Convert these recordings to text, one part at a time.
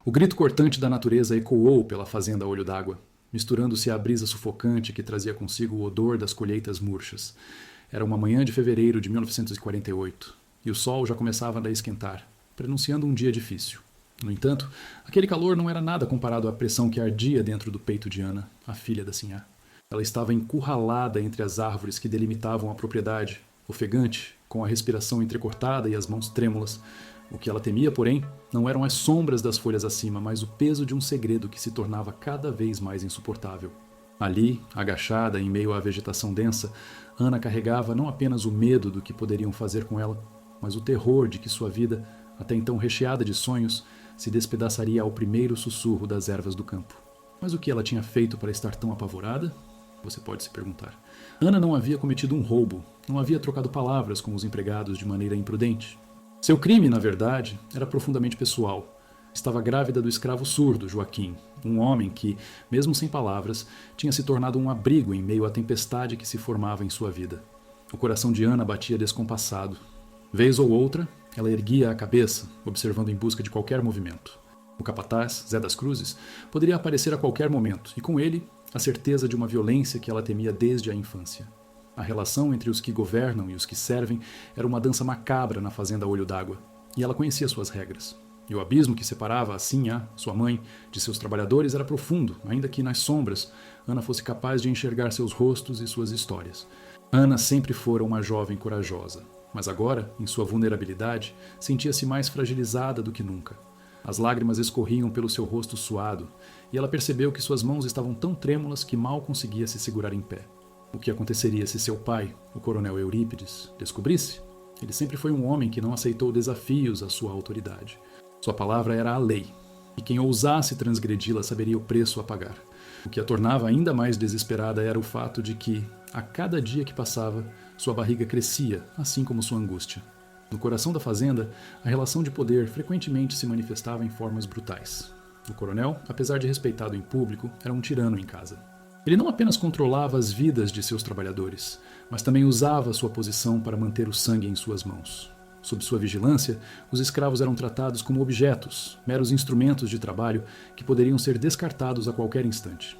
O grito cortante da natureza ecoou pela fazenda a olho d'água, misturando-se à brisa sufocante que trazia consigo o odor das colheitas murchas. Era uma manhã de fevereiro de 1948, e o sol já começava a esquentar, prenunciando um dia difícil. No entanto, aquele calor não era nada comparado à pressão que ardia dentro do peito de Ana, a filha da sinhá. Ela estava encurralada entre as árvores que delimitavam a propriedade, ofegante, com a respiração entrecortada e as mãos trêmulas. O que ela temia, porém, não eram as sombras das folhas acima, mas o peso de um segredo que se tornava cada vez mais insuportável. Ali, agachada em meio à vegetação densa, Ana carregava não apenas o medo do que poderiam fazer com ela, mas o terror de que sua vida, até então recheada de sonhos, se despedaçaria ao primeiro sussurro das ervas do campo. Mas o que ela tinha feito para estar tão apavorada? Você pode se perguntar. Ana não havia cometido um roubo, não havia trocado palavras com os empregados de maneira imprudente. Seu crime, na verdade, era profundamente pessoal. Estava grávida do escravo surdo, Joaquim, um homem que, mesmo sem palavras, tinha se tornado um abrigo em meio à tempestade que se formava em sua vida. O coração de Ana batia descompassado. Vez ou outra, ela erguia a cabeça, observando em busca de qualquer movimento. O capataz, Zé das Cruzes, poderia aparecer a qualquer momento, e com ele, a certeza de uma violência que ela temia desde a infância. A relação entre os que governam e os que servem era uma dança macabra na fazenda Olho d'Água, e ela conhecia suas regras. E o abismo que separava a Sinhá, sua mãe, de seus trabalhadores era profundo, ainda que nas sombras Ana fosse capaz de enxergar seus rostos e suas histórias. Ana sempre fora uma jovem corajosa, mas agora, em sua vulnerabilidade, sentia-se mais fragilizada do que nunca. As lágrimas escorriam pelo seu rosto suado, e ela percebeu que suas mãos estavam tão trêmulas que mal conseguia se segurar em pé. O que aconteceria se seu pai, o coronel Eurípides, descobrisse? Ele sempre foi um homem que não aceitou desafios à sua autoridade. Sua palavra era a lei, e quem ousasse transgredi-la saberia o preço a pagar. O que a tornava ainda mais desesperada era o fato de que, a cada dia que passava, sua barriga crescia, assim como sua angústia. No coração da fazenda, a relação de poder frequentemente se manifestava em formas brutais. O coronel, apesar de respeitado em público, era um tirano em casa. Ele não apenas controlava as vidas de seus trabalhadores, mas também usava sua posição para manter o sangue em suas mãos. Sob sua vigilância, os escravos eram tratados como objetos, meros instrumentos de trabalho que poderiam ser descartados a qualquer instante.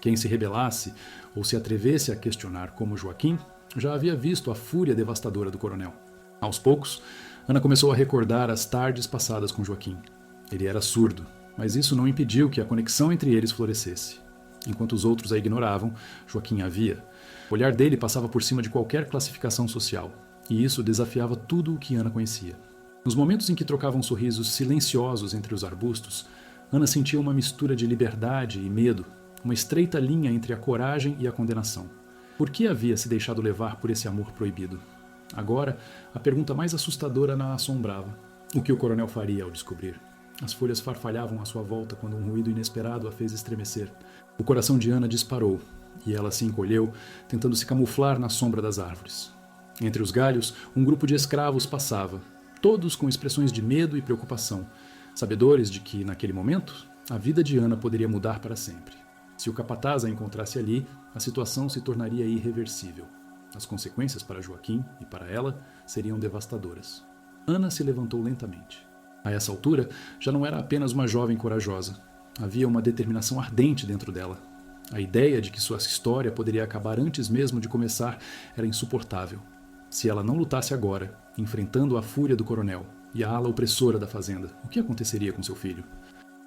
Quem se rebelasse ou se atrevesse a questionar como Joaquim já havia visto a fúria devastadora do coronel. Aos poucos, Ana começou a recordar as tardes passadas com Joaquim. Ele era surdo, mas isso não impediu que a conexão entre eles florescesse. Enquanto os outros a ignoravam, Joaquim a via. O olhar dele passava por cima de qualquer classificação social, e isso desafiava tudo o que Ana conhecia. Nos momentos em que trocavam sorrisos silenciosos entre os arbustos, Ana sentia uma mistura de liberdade e medo, uma estreita linha entre a coragem e a condenação. Por que havia se deixado levar por esse amor proibido? Agora, a pergunta mais assustadora a assombrava. O que o coronel faria ao descobrir? As folhas farfalhavam à sua volta quando um ruído inesperado a fez estremecer. O coração de Ana disparou, e ela se encolheu, tentando se camuflar na sombra das árvores. Entre os galhos, um grupo de escravos passava, todos com expressões de medo e preocupação, sabedores de que, naquele momento, a vida de Ana poderia mudar para sempre. Se o capataz a encontrasse ali, a situação se tornaria irreversível. As consequências para Joaquim e para ela seriam devastadoras. Ana se levantou lentamente. A essa altura, já não era apenas uma jovem corajosa. Havia uma determinação ardente dentro dela. A ideia de que sua história poderia acabar antes mesmo de começar era insuportável. Se ela não lutasse agora, enfrentando a fúria do coronel e a ala opressora da fazenda, o que aconteceria com seu filho?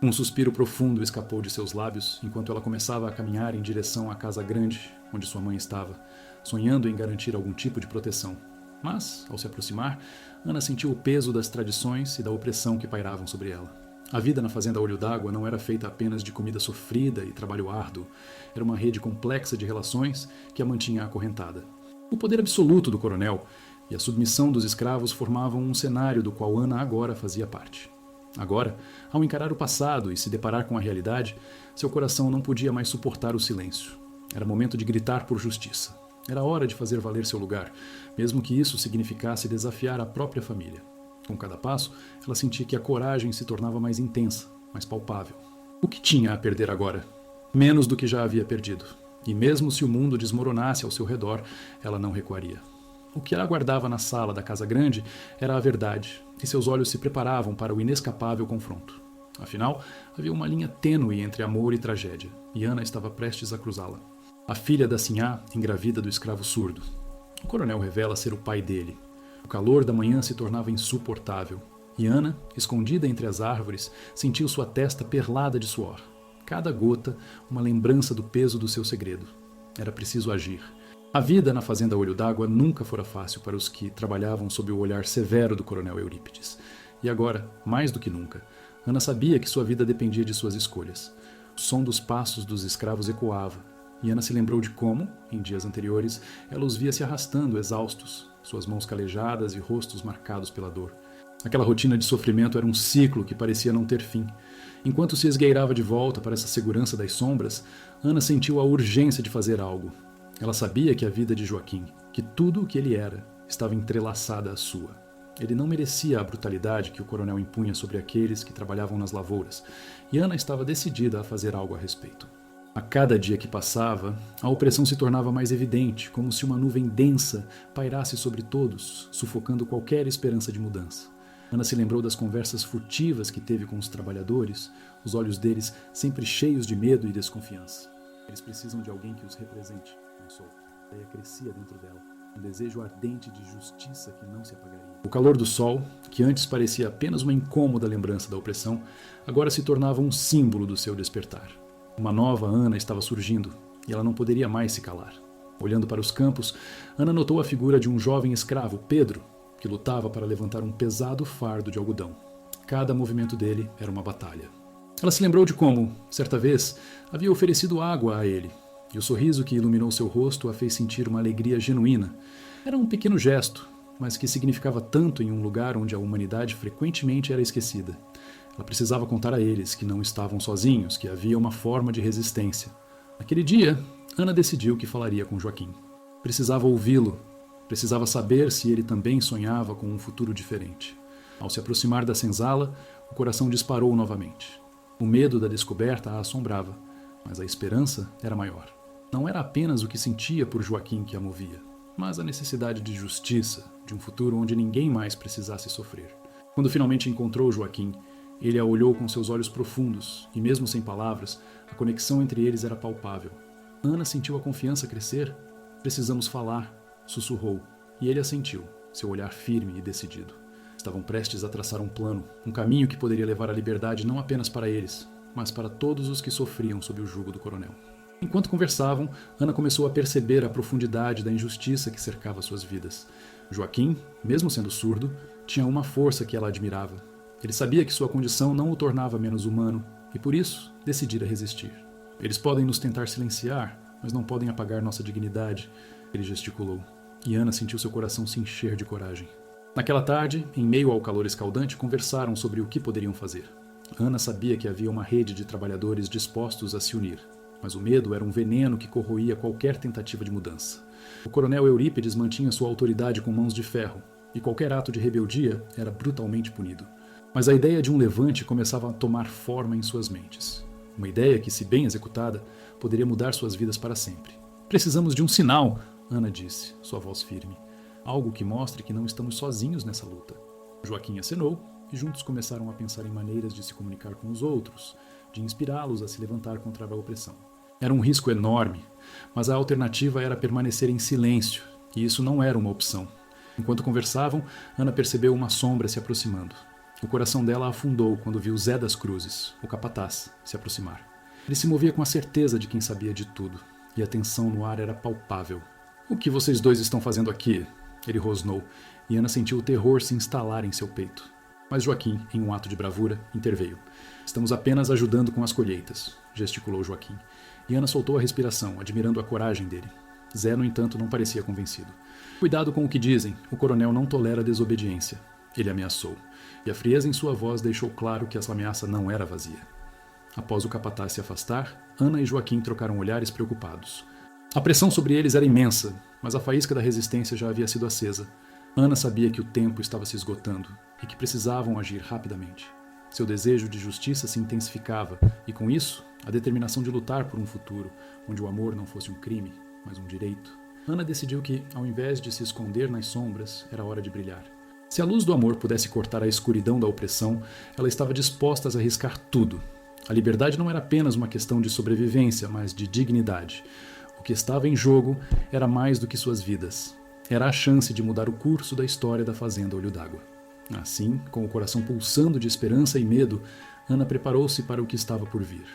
Um suspiro profundo escapou de seus lábios enquanto ela começava a caminhar em direção à casa grande, onde sua mãe estava, sonhando em garantir algum tipo de proteção. Mas, ao se aproximar, Ana sentiu o peso das tradições e da opressão que pairavam sobre ela. A vida na fazenda Olho d'Água não era feita apenas de comida sofrida e trabalho árduo. Era uma rede complexa de relações que a mantinha acorrentada. O poder absoluto do coronel e a submissão dos escravos formavam um cenário do qual Ana agora fazia parte. Agora, ao encarar o passado e se deparar com a realidade, seu coração não podia mais suportar o silêncio. Era momento de gritar por justiça. Era hora de fazer valer seu lugar, mesmo que isso significasse desafiar a própria família. Com cada passo, ela sentia que a coragem se tornava mais intensa, mais palpável. O que tinha a perder agora? Menos do que já havia perdido. E mesmo se o mundo desmoronasse ao seu redor, ela não recuaria. O que a aguardava na sala da casa grande era a verdade, e seus olhos se preparavam para o inescapável confronto. Afinal, havia uma linha tênue entre amor e tragédia, e Ana estava prestes a cruzá-la. A filha da sinhá engravida do escravo surdo. O coronel revela ser o pai dele. O calor da manhã se tornava insuportável, e Ana, escondida entre as árvores, sentiu sua testa perlada de suor. Cada gota, uma lembrança do peso do seu segredo. Era preciso agir. A vida na fazenda Olho d'Água nunca fora fácil para os que trabalhavam sob o olhar severo do coronel Eurípides. E agora, mais do que nunca, Ana sabia que sua vida dependia de suas escolhas. O som dos passos dos escravos ecoava, e Ana se lembrou de como, em dias anteriores, ela os via se arrastando, exaustos, suas mãos calejadas e rostos marcados pela dor. Aquela rotina de sofrimento era um ciclo que parecia não ter fim. Enquanto se esgueirava de volta para essa segurança das sombras, Ana sentiu a urgência de fazer algo. Ela sabia que a vida de Joaquim, que tudo o que ele era, estava entrelaçada à sua. Ele não merecia a brutalidade que o coronel impunha sobre aqueles que trabalhavam nas lavouras, e Ana estava decidida a fazer algo a respeito. A cada dia que passava, a opressão se tornava mais evidente, como se uma nuvem densa pairasse sobre todos, sufocando qualquer esperança de mudança. Ana se lembrou das conversas furtivas que teve com os trabalhadores, os olhos deles sempre cheios de medo e desconfiança. Eles precisam de alguém que os represente, pensou. A ideia crescia dentro dela. Um desejo ardente de justiça que não se apagaria. O calor do sol, que antes parecia apenas uma incômoda lembrança da opressão, agora se tornava um símbolo do seu despertar. Uma nova Ana estava surgindo, e ela não poderia mais se calar. Olhando para os campos, Ana notou a figura de um jovem escravo, Pedro, que lutava para levantar um pesado fardo de algodão. Cada movimento dele era uma batalha. Ela se lembrou de como, certa vez, havia oferecido água a ele, e o sorriso que iluminou seu rosto a fez sentir uma alegria genuína. Era um pequeno gesto, mas que significava tanto em um lugar onde a humanidade frequentemente era esquecida. Ela precisava contar a eles que não estavam sozinhos, que havia uma forma de resistência. Naquele dia, Ana decidiu que falaria com Joaquim. Precisava ouvi-lo. Precisava saber se ele também sonhava com um futuro diferente. Ao se aproximar da senzala, o coração disparou novamente. O medo da descoberta a assombrava, mas a esperança era maior. Não era apenas o que sentia por Joaquim que a movia, mas a necessidade de justiça, de um futuro onde ninguém mais precisasse sofrer. Quando finalmente encontrou Joaquim, ele a olhou com seus olhos profundos, e mesmo sem palavras, a conexão entre eles era palpável. Ana sentiu a confiança crescer. Precisamos falar, sussurrou, e ele assentiu, seu olhar firme e decidido. Estavam prestes a traçar um plano, um caminho que poderia levar a liberdade não apenas para eles, mas para todos os que sofriam sob o jugo do coronel. Enquanto conversavam, Ana começou a perceber a profundidade da injustiça que cercava suas vidas. Joaquim, mesmo sendo surdo, tinha uma força que ela admirava. Ele sabia que sua condição não o tornava menos humano, e por isso decidira resistir. Eles podem nos tentar silenciar, mas não podem apagar nossa dignidade, ele gesticulou. E Ana sentiu seu coração se encher de coragem. Naquela tarde, em meio ao calor escaldante, conversaram sobre o que poderiam fazer. Ana sabia que havia uma rede de trabalhadores dispostos a se unir, mas o medo era um veneno que corroía qualquer tentativa de mudança. O coronel Eurípides mantinha sua autoridade com mãos de ferro, e qualquer ato de rebeldia era brutalmente punido. Mas a ideia de um levante começava a tomar forma em suas mentes. Uma ideia que, se bem executada, poderia mudar suas vidas para sempre. Precisamos de um sinal, Ana disse, sua voz firme. Algo que mostre que não estamos sozinhos nessa luta. Joaquim acenou, e juntos começaram a pensar em maneiras de se comunicar com os outros, de inspirá-los a se levantar contra a opressão. Era um risco enorme, mas a alternativa era permanecer em silêncio, e isso não era uma opção. Enquanto conversavam, Ana percebeu uma sombra se aproximando. O coração dela afundou quando viu Zé das Cruzes, o capataz, se aproximar. Ele se movia com a certeza de quem sabia de tudo, e a tensão no ar era palpável. « O que vocês dois estão fazendo aqui? » Ele rosnou, e Ana sentiu o terror se instalar em seu peito. Mas Joaquim, em um ato de bravura, interveio. « Estamos apenas ajudando com as colheitas, » gesticulou Joaquim. E Ana soltou a respiração, admirando a coragem dele. Zé, no entanto, não parecia convencido. « Cuidado com o que dizem, o coronel não tolera desobediência. » Ele ameaçou, e a frieza em sua voz deixou claro que essa ameaça não era vazia. Após o capataz se afastar, Ana e Joaquim trocaram olhares preocupados. A pressão sobre eles era imensa, mas a faísca da resistência já havia sido acesa. Ana sabia que o tempo estava se esgotando e que precisavam agir rapidamente. Seu desejo de justiça se intensificava e, com isso, a determinação de lutar por um futuro onde o amor não fosse um crime, mas um direito. Ana decidiu que, ao invés de se esconder nas sombras, era hora de brilhar. Se a luz do amor pudesse cortar a escuridão da opressão, ela estava disposta a arriscar tudo. A liberdade não era apenas uma questão de sobrevivência, mas de dignidade. O que estava em jogo era mais do que suas vidas. Era a chance de mudar o curso da história da Fazenda Olho d'Água. Assim, com o coração pulsando de esperança e medo, Ana preparou-se para o que estava por vir.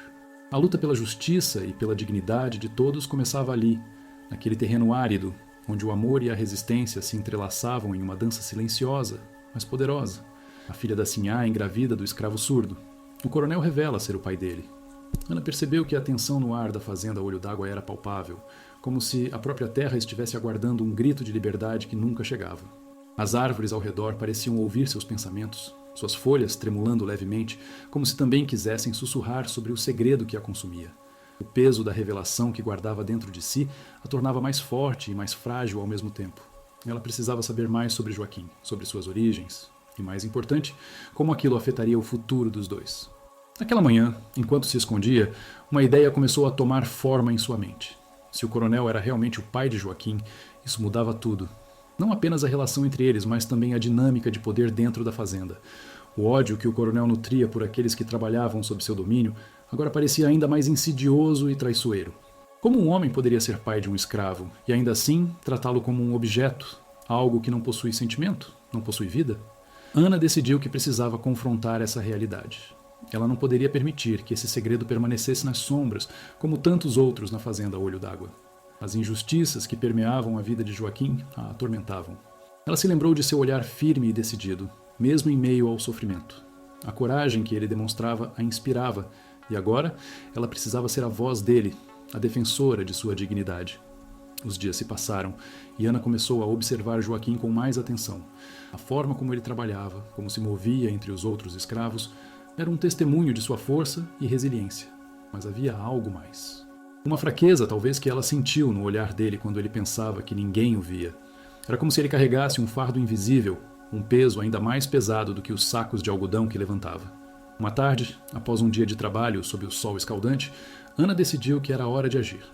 A luta pela justiça e pela dignidade de todos começava ali, naquele terreno árido, onde o amor e a resistência se entrelaçavam em uma dança silenciosa, mas poderosa. A filha da Sinhá engravida do escravo surdo. O coronel revela ser o pai dele. Ana percebeu que a tensão no ar da fazenda Olho d'Água era palpável, como se a própria terra estivesse aguardando um grito de liberdade que nunca chegava. As árvores ao redor pareciam ouvir seus pensamentos, suas folhas tremulando levemente, como se também quisessem sussurrar sobre o segredo que a consumia. O peso da revelação que guardava dentro de si a tornava mais forte e mais frágil ao mesmo tempo. Ela precisava saber mais sobre Joaquim, sobre suas origens, e mais importante, como aquilo afetaria o futuro dos dois. Naquela manhã, enquanto se escondia, uma ideia começou a tomar forma em sua mente. Se o coronel era realmente o pai de Joaquim, isso mudava tudo. Não apenas a relação entre eles, mas também a dinâmica de poder dentro da fazenda. O ódio que o coronel nutria por aqueles que trabalhavam sob seu domínio agora parecia ainda mais insidioso e traiçoeiro. Como um homem poderia ser pai de um escravo e ainda assim tratá-lo como um objeto, algo que não possui sentimento, não possui vida? Ana decidiu que precisava confrontar essa realidade. Ela não poderia permitir que esse segredo permanecesse nas sombras, como tantos outros na fazenda Olho d'Água. As injustiças que permeavam a vida de Joaquim a atormentavam. Ela se lembrou de seu olhar firme e decidido, mesmo em meio ao sofrimento. A coragem que ele demonstrava a inspirava, e agora ela precisava ser a voz dele, a defensora de sua dignidade. Os dias se passaram e Ana começou a observar Joaquim com mais atenção. A forma como ele trabalhava, como se movia entre os outros escravos, era um testemunho de sua força e resiliência. Mas havia algo mais. Uma fraqueza, talvez, que ela sentiu no olhar dele quando ele pensava que ninguém o via. Era como se ele carregasse um fardo invisível, um peso ainda mais pesado do que os sacos de algodão que levantava. Uma tarde, após um dia de trabalho sob o sol escaldante, Ana decidiu que era hora de agir.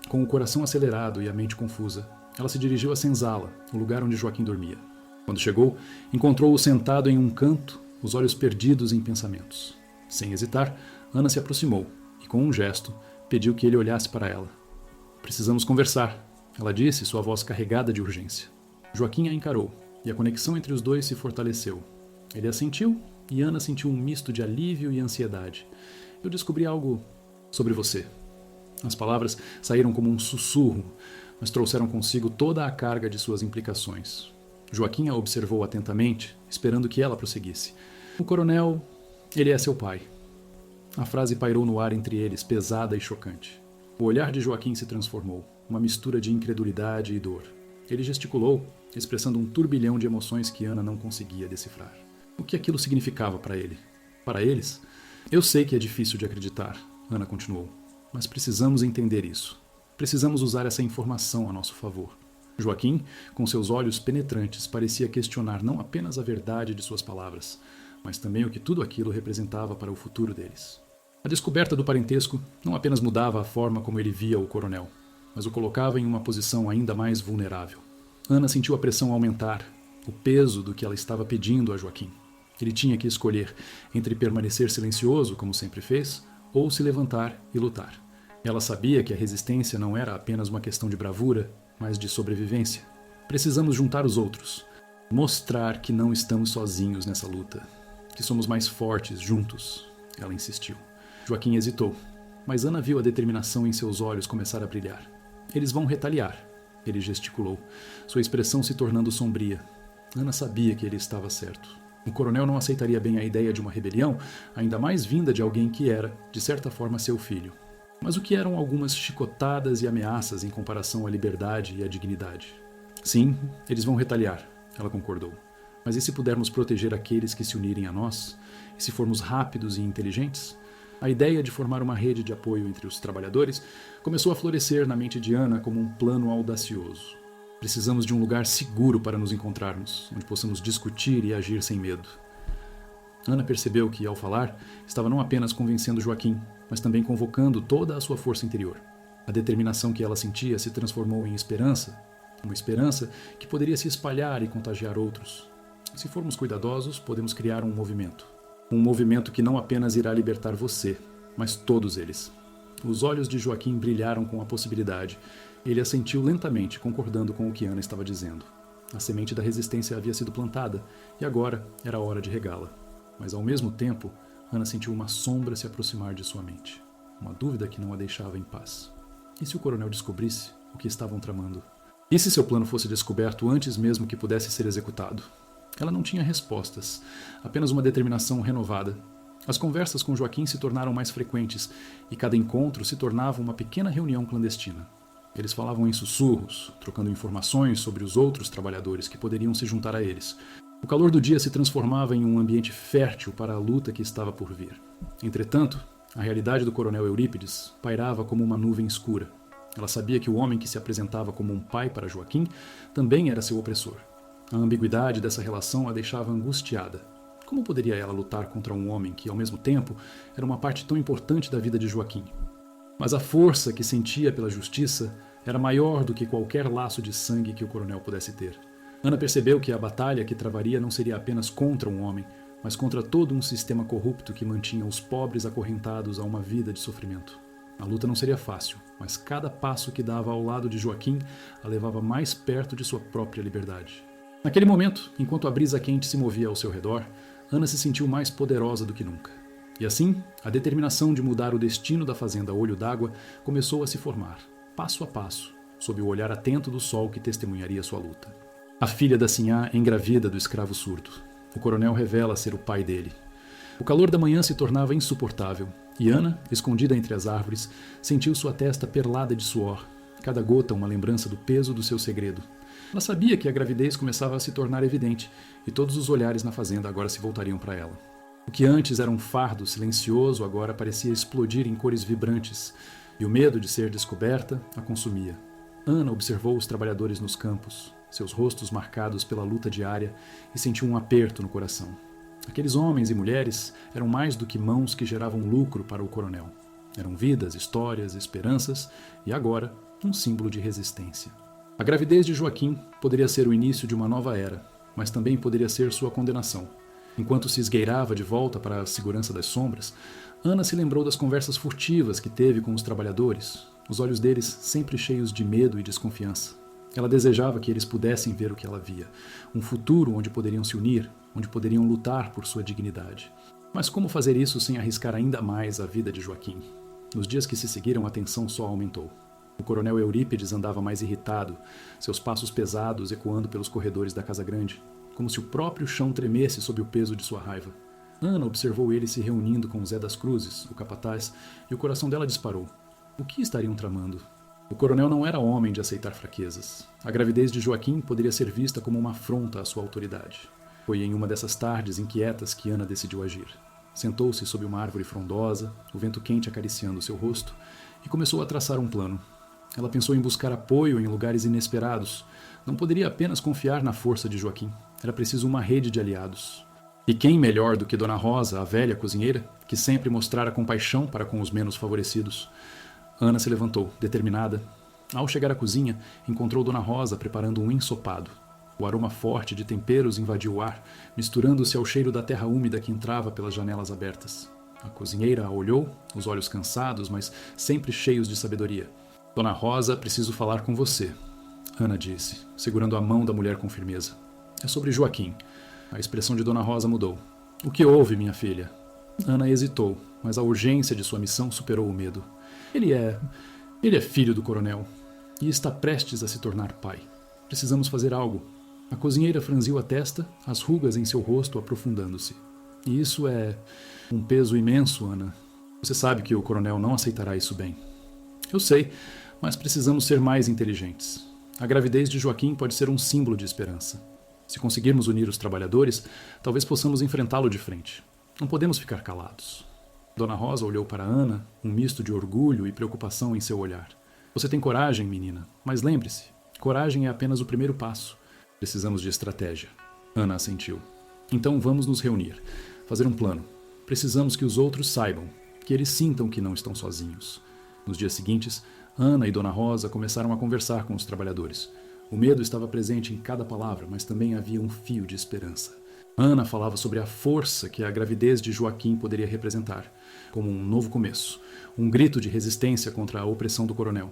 Com o coração acelerado e a mente confusa, ela se dirigiu à senzala, o lugar onde Joaquim dormia. Quando chegou, encontrou-o sentado em um canto, os olhos perdidos em pensamentos. Sem hesitar, Ana se aproximou e, com um gesto, pediu que ele olhasse para ela. "Precisamos conversar", ela disse, sua voz carregada de urgência. Joaquim a encarou, e a conexão entre os dois se fortaleceu. Ele assentiu, e Ana sentiu um misto de alívio e ansiedade. "Eu descobri algo sobre você." As palavras saíram como um sussurro, mas trouxeram consigo toda a carga de suas implicações. Joaquim a observou atentamente, esperando que ela prosseguisse. "O coronel, ele é seu pai." A frase pairou no ar entre eles, pesada e chocante. O olhar de Joaquim se transformou, uma mistura de incredulidade e dor. Ele gesticulou, expressando um turbilhão de emoções que Ana não conseguia decifrar. O que aquilo significava para ele? Para eles? "Eu sei que é difícil de acreditar", Ana continuou, "mas precisamos entender isso. Precisamos usar essa informação a nosso favor." Joaquim, com seus olhos penetrantes, parecia questionar não apenas a verdade de suas palavras, mas também o que tudo aquilo representava para o futuro deles. A descoberta do parentesco não apenas mudava a forma como ele via o coronel, mas o colocava em uma posição ainda mais vulnerável. Ana sentiu a pressão aumentar, o peso do que ela estava pedindo a Joaquim. Ele tinha que escolher entre permanecer silencioso, como sempre fez, ou se levantar e lutar. Ela sabia que a resistência não era apenas uma questão de bravura, mas de sobrevivência. Precisamos juntar os outros, mostrar que não estamos sozinhos nessa luta, que somos mais fortes juntos, ela insistiu. Joaquim hesitou, mas Ana viu a determinação em seus olhos começar a brilhar. "Eles vão retaliar", ele gesticulou, sua expressão se tornando sombria. Ana sabia que ele estava certo. O coronel não aceitaria bem a ideia de uma rebelião, ainda mais vinda de alguém que era, de certa forma, seu filho. Mas o que eram algumas chicotadas e ameaças em comparação à liberdade e à dignidade? "Sim, eles vão retaliar", ela concordou. "Mas e se pudermos proteger aqueles que se unirem a nós? E se formos rápidos e inteligentes?" A ideia de formar uma rede de apoio entre os trabalhadores começou a florescer na mente de Ana como um plano audacioso. "Precisamos de um lugar seguro para nos encontrarmos, onde possamos discutir e agir sem medo." Ana percebeu que, ao falar, estava não apenas convencendo Joaquim, mas também convocando toda a sua força interior. A determinação que ela sentia se transformou em esperança, uma esperança que poderia se espalhar e contagiar outros. Se formos cuidadosos, podemos criar um movimento. Um movimento que não apenas irá libertar você, mas todos eles. Os olhos de Joaquim brilharam com a possibilidade. Ele assentiu lentamente, concordando com o que Ana estava dizendo. A semente da resistência havia sido plantada, e agora era a hora de regá-la. Mas ao mesmo tempo, Ana sentiu uma sombra se aproximar de sua mente. Uma dúvida que não a deixava em paz. E se o coronel descobrisse o que estavam tramando? E se seu plano fosse descoberto antes mesmo que pudesse ser executado? Ela não tinha respostas, apenas uma determinação renovada. As conversas com Joaquim se tornaram mais frequentes, e cada encontro se tornava uma pequena reunião clandestina. Eles falavam em sussurros, trocando informações sobre os outros trabalhadores que poderiam se juntar a eles. O calor do dia se transformava em um ambiente fértil para a luta que estava por vir. Entretanto, a realidade do coronel Eurípides pairava como uma nuvem escura. Ela sabia que o homem que se apresentava como um pai para Joaquim também era seu opressor. A ambiguidade dessa relação a deixava angustiada. Como poderia ela lutar contra um homem que, ao mesmo tempo, era uma parte tão importante da vida de Joaquim? Mas a força que sentia pela justiça era maior do que qualquer laço de sangue que o coronel pudesse ter. Ana percebeu que a batalha que travaria não seria apenas contra um homem, mas contra todo um sistema corrupto que mantinha os pobres acorrentados a uma vida de sofrimento. A luta não seria fácil, mas cada passo que dava ao lado de Joaquim a levava mais perto de sua própria liberdade. Naquele momento, enquanto a brisa quente se movia ao seu redor, Ana se sentiu mais poderosa do que nunca. E assim, a determinação de mudar o destino da fazenda Olho d'Água começou a se formar, passo a passo, sob o olhar atento do sol que testemunharia sua luta. A filha da Sinhá engravida do escravo surdo. O coronel revela ser o pai dele. O calor da manhã se tornava insuportável, e Ana, escondida entre as árvores, sentiu sua testa perlada de suor, cada gota uma lembrança do peso do seu segredo. Ela sabia que a gravidez começava a se tornar evidente, e todos os olhares na fazenda agora se voltariam para ela. O que antes era um fardo silencioso agora parecia explodir em cores vibrantes, e o medo de ser descoberta a consumia. Ana observou os trabalhadores nos campos, seus rostos marcados pela luta diária, e sentiu um aperto no coração. Aqueles homens e mulheres eram mais do que mãos que geravam lucro para o coronel. Eram vidas, histórias, esperanças e, agora, um símbolo de resistência. A gravidez de Joaquim poderia ser o início de uma nova era, mas também poderia ser sua condenação. Enquanto se esgueirava de volta para a segurança das sombras, Ana se lembrou das conversas furtivas que teve com os trabalhadores, os olhos deles sempre cheios de medo e desconfiança. Ela desejava que eles pudessem ver o que ela via, um futuro onde poderiam se unir, onde poderiam lutar por sua dignidade. Mas como fazer isso sem arriscar ainda mais a vida de Joaquim? Nos dias que se seguiram, a tensão só aumentou. O coronel Eurípides andava mais irritado, seus passos pesados ecoando pelos corredores da Casa Grande, como se o próprio chão tremesse sob o peso de sua raiva. Ana observou ele se reunindo com Zé das Cruzes, o capataz, e o coração dela disparou. O que estariam tramando? O coronel não era homem de aceitar fraquezas. A gravidez de Joaquim poderia ser vista como uma afronta à sua autoridade. Foi em uma dessas tardes inquietas que Ana decidiu agir. Sentou-se sob uma árvore frondosa, o vento quente acariciando seu rosto, e começou a traçar um plano. Ela pensou em buscar apoio em lugares inesperados. Não poderia apenas confiar na força de Joaquim. Era preciso uma rede de aliados. E quem melhor do que Dona Rosa, a velha cozinheira, que sempre mostrara compaixão para com os menos favorecidos? Ana se levantou, determinada. Ao chegar à cozinha, encontrou Dona Rosa preparando um ensopado. O aroma forte de temperos invadiu o ar, misturando-se ao cheiro da terra úmida que entrava pelas janelas abertas. A cozinheira a olhou, os olhos cansados, mas sempre cheios de sabedoria. Dona Rosa, preciso falar com você, Ana disse, segurando a mão da mulher com firmeza. É sobre Joaquim. A expressão de Dona Rosa mudou. O que houve, minha filha? Ana hesitou, mas a urgência de sua missão superou o medo. Ele é filho do coronel e está prestes a se tornar pai. Precisamos fazer algo. A cozinheira franziu a testa, as rugas em seu rosto aprofundando-se. E isso é um peso imenso, Ana. Você sabe que o coronel não aceitará isso bem. Eu sei, mas precisamos ser mais inteligentes. A gravidez de Joaquim pode ser um símbolo de esperança. Se conseguirmos unir os trabalhadores, talvez possamos enfrentá-lo de frente. Não podemos ficar calados. Dona Rosa olhou para Ana, um misto de orgulho e preocupação em seu olhar. Você tem coragem, menina, mas lembre-se, coragem é apenas o primeiro passo. Precisamos de estratégia. Ana assentiu. Então vamos nos reunir, fazer um plano. Precisamos que os outros saibam, que eles sintam que não estão sozinhos. Nos dias seguintes, Ana e Dona Rosa começaram a conversar com os trabalhadores. O medo estava presente em cada palavra, mas também havia um fio de esperança. Ana falava sobre a força que a gravidez de Joaquim poderia representar, como um novo começo, um grito de resistência contra a opressão do coronel.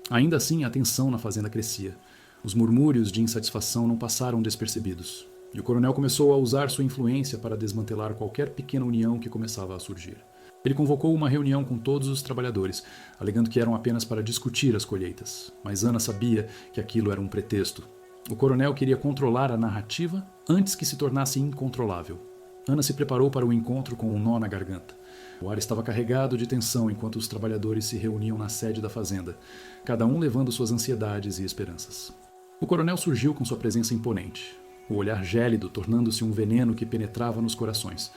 Ainda assim, a tensão na fazenda crescia. Os murmúrios de insatisfação não passaram despercebidos, e o coronel começou a usar sua influência para desmantelar qualquer pequena união que começava a surgir. Ele convocou uma reunião com todos os trabalhadores, alegando que eram apenas para discutir as colheitas, mas Ana sabia que aquilo era um pretexto. O coronel queria controlar a narrativa antes que se tornasse incontrolável. Ana se preparou para o encontro com um nó na garganta. O ar estava carregado de tensão enquanto os trabalhadores se reuniam na sede da fazenda, cada um levando suas ansiedades e esperanças. O coronel surgiu com sua presença imponente, o olhar gélido tornando-se um veneno que penetrava nos corações.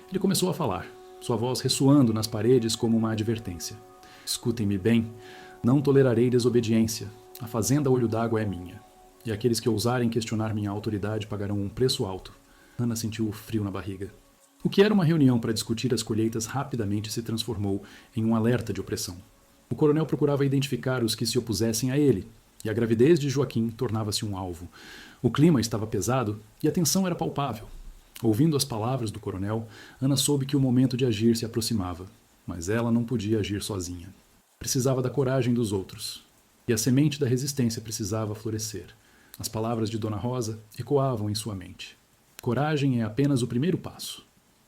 Ele começou a falar, sua voz ressoando nas paredes como uma advertência. Escutem-me bem, não tolerarei desobediência. A fazenda Olho d'Água é minha. E aqueles que ousarem questionar minha autoridade pagarão um preço alto. Ana sentiu o frio na barriga. O que era uma reunião para discutir as colheitas rapidamente se transformou em um alerta de opressão. O coronel procurava identificar os que se opusessem a ele, e a gravidez de Joaquim tornava-se um alvo. O clima estava pesado e a tensão era palpável. Ouvindo as palavras do coronel, Ana soube que o momento de agir se aproximava, mas ela não podia agir sozinha. Precisava da coragem dos outros, e a semente da resistência precisava florescer. As palavras de Dona Rosa ecoavam em sua mente. Coragem é apenas o primeiro passo.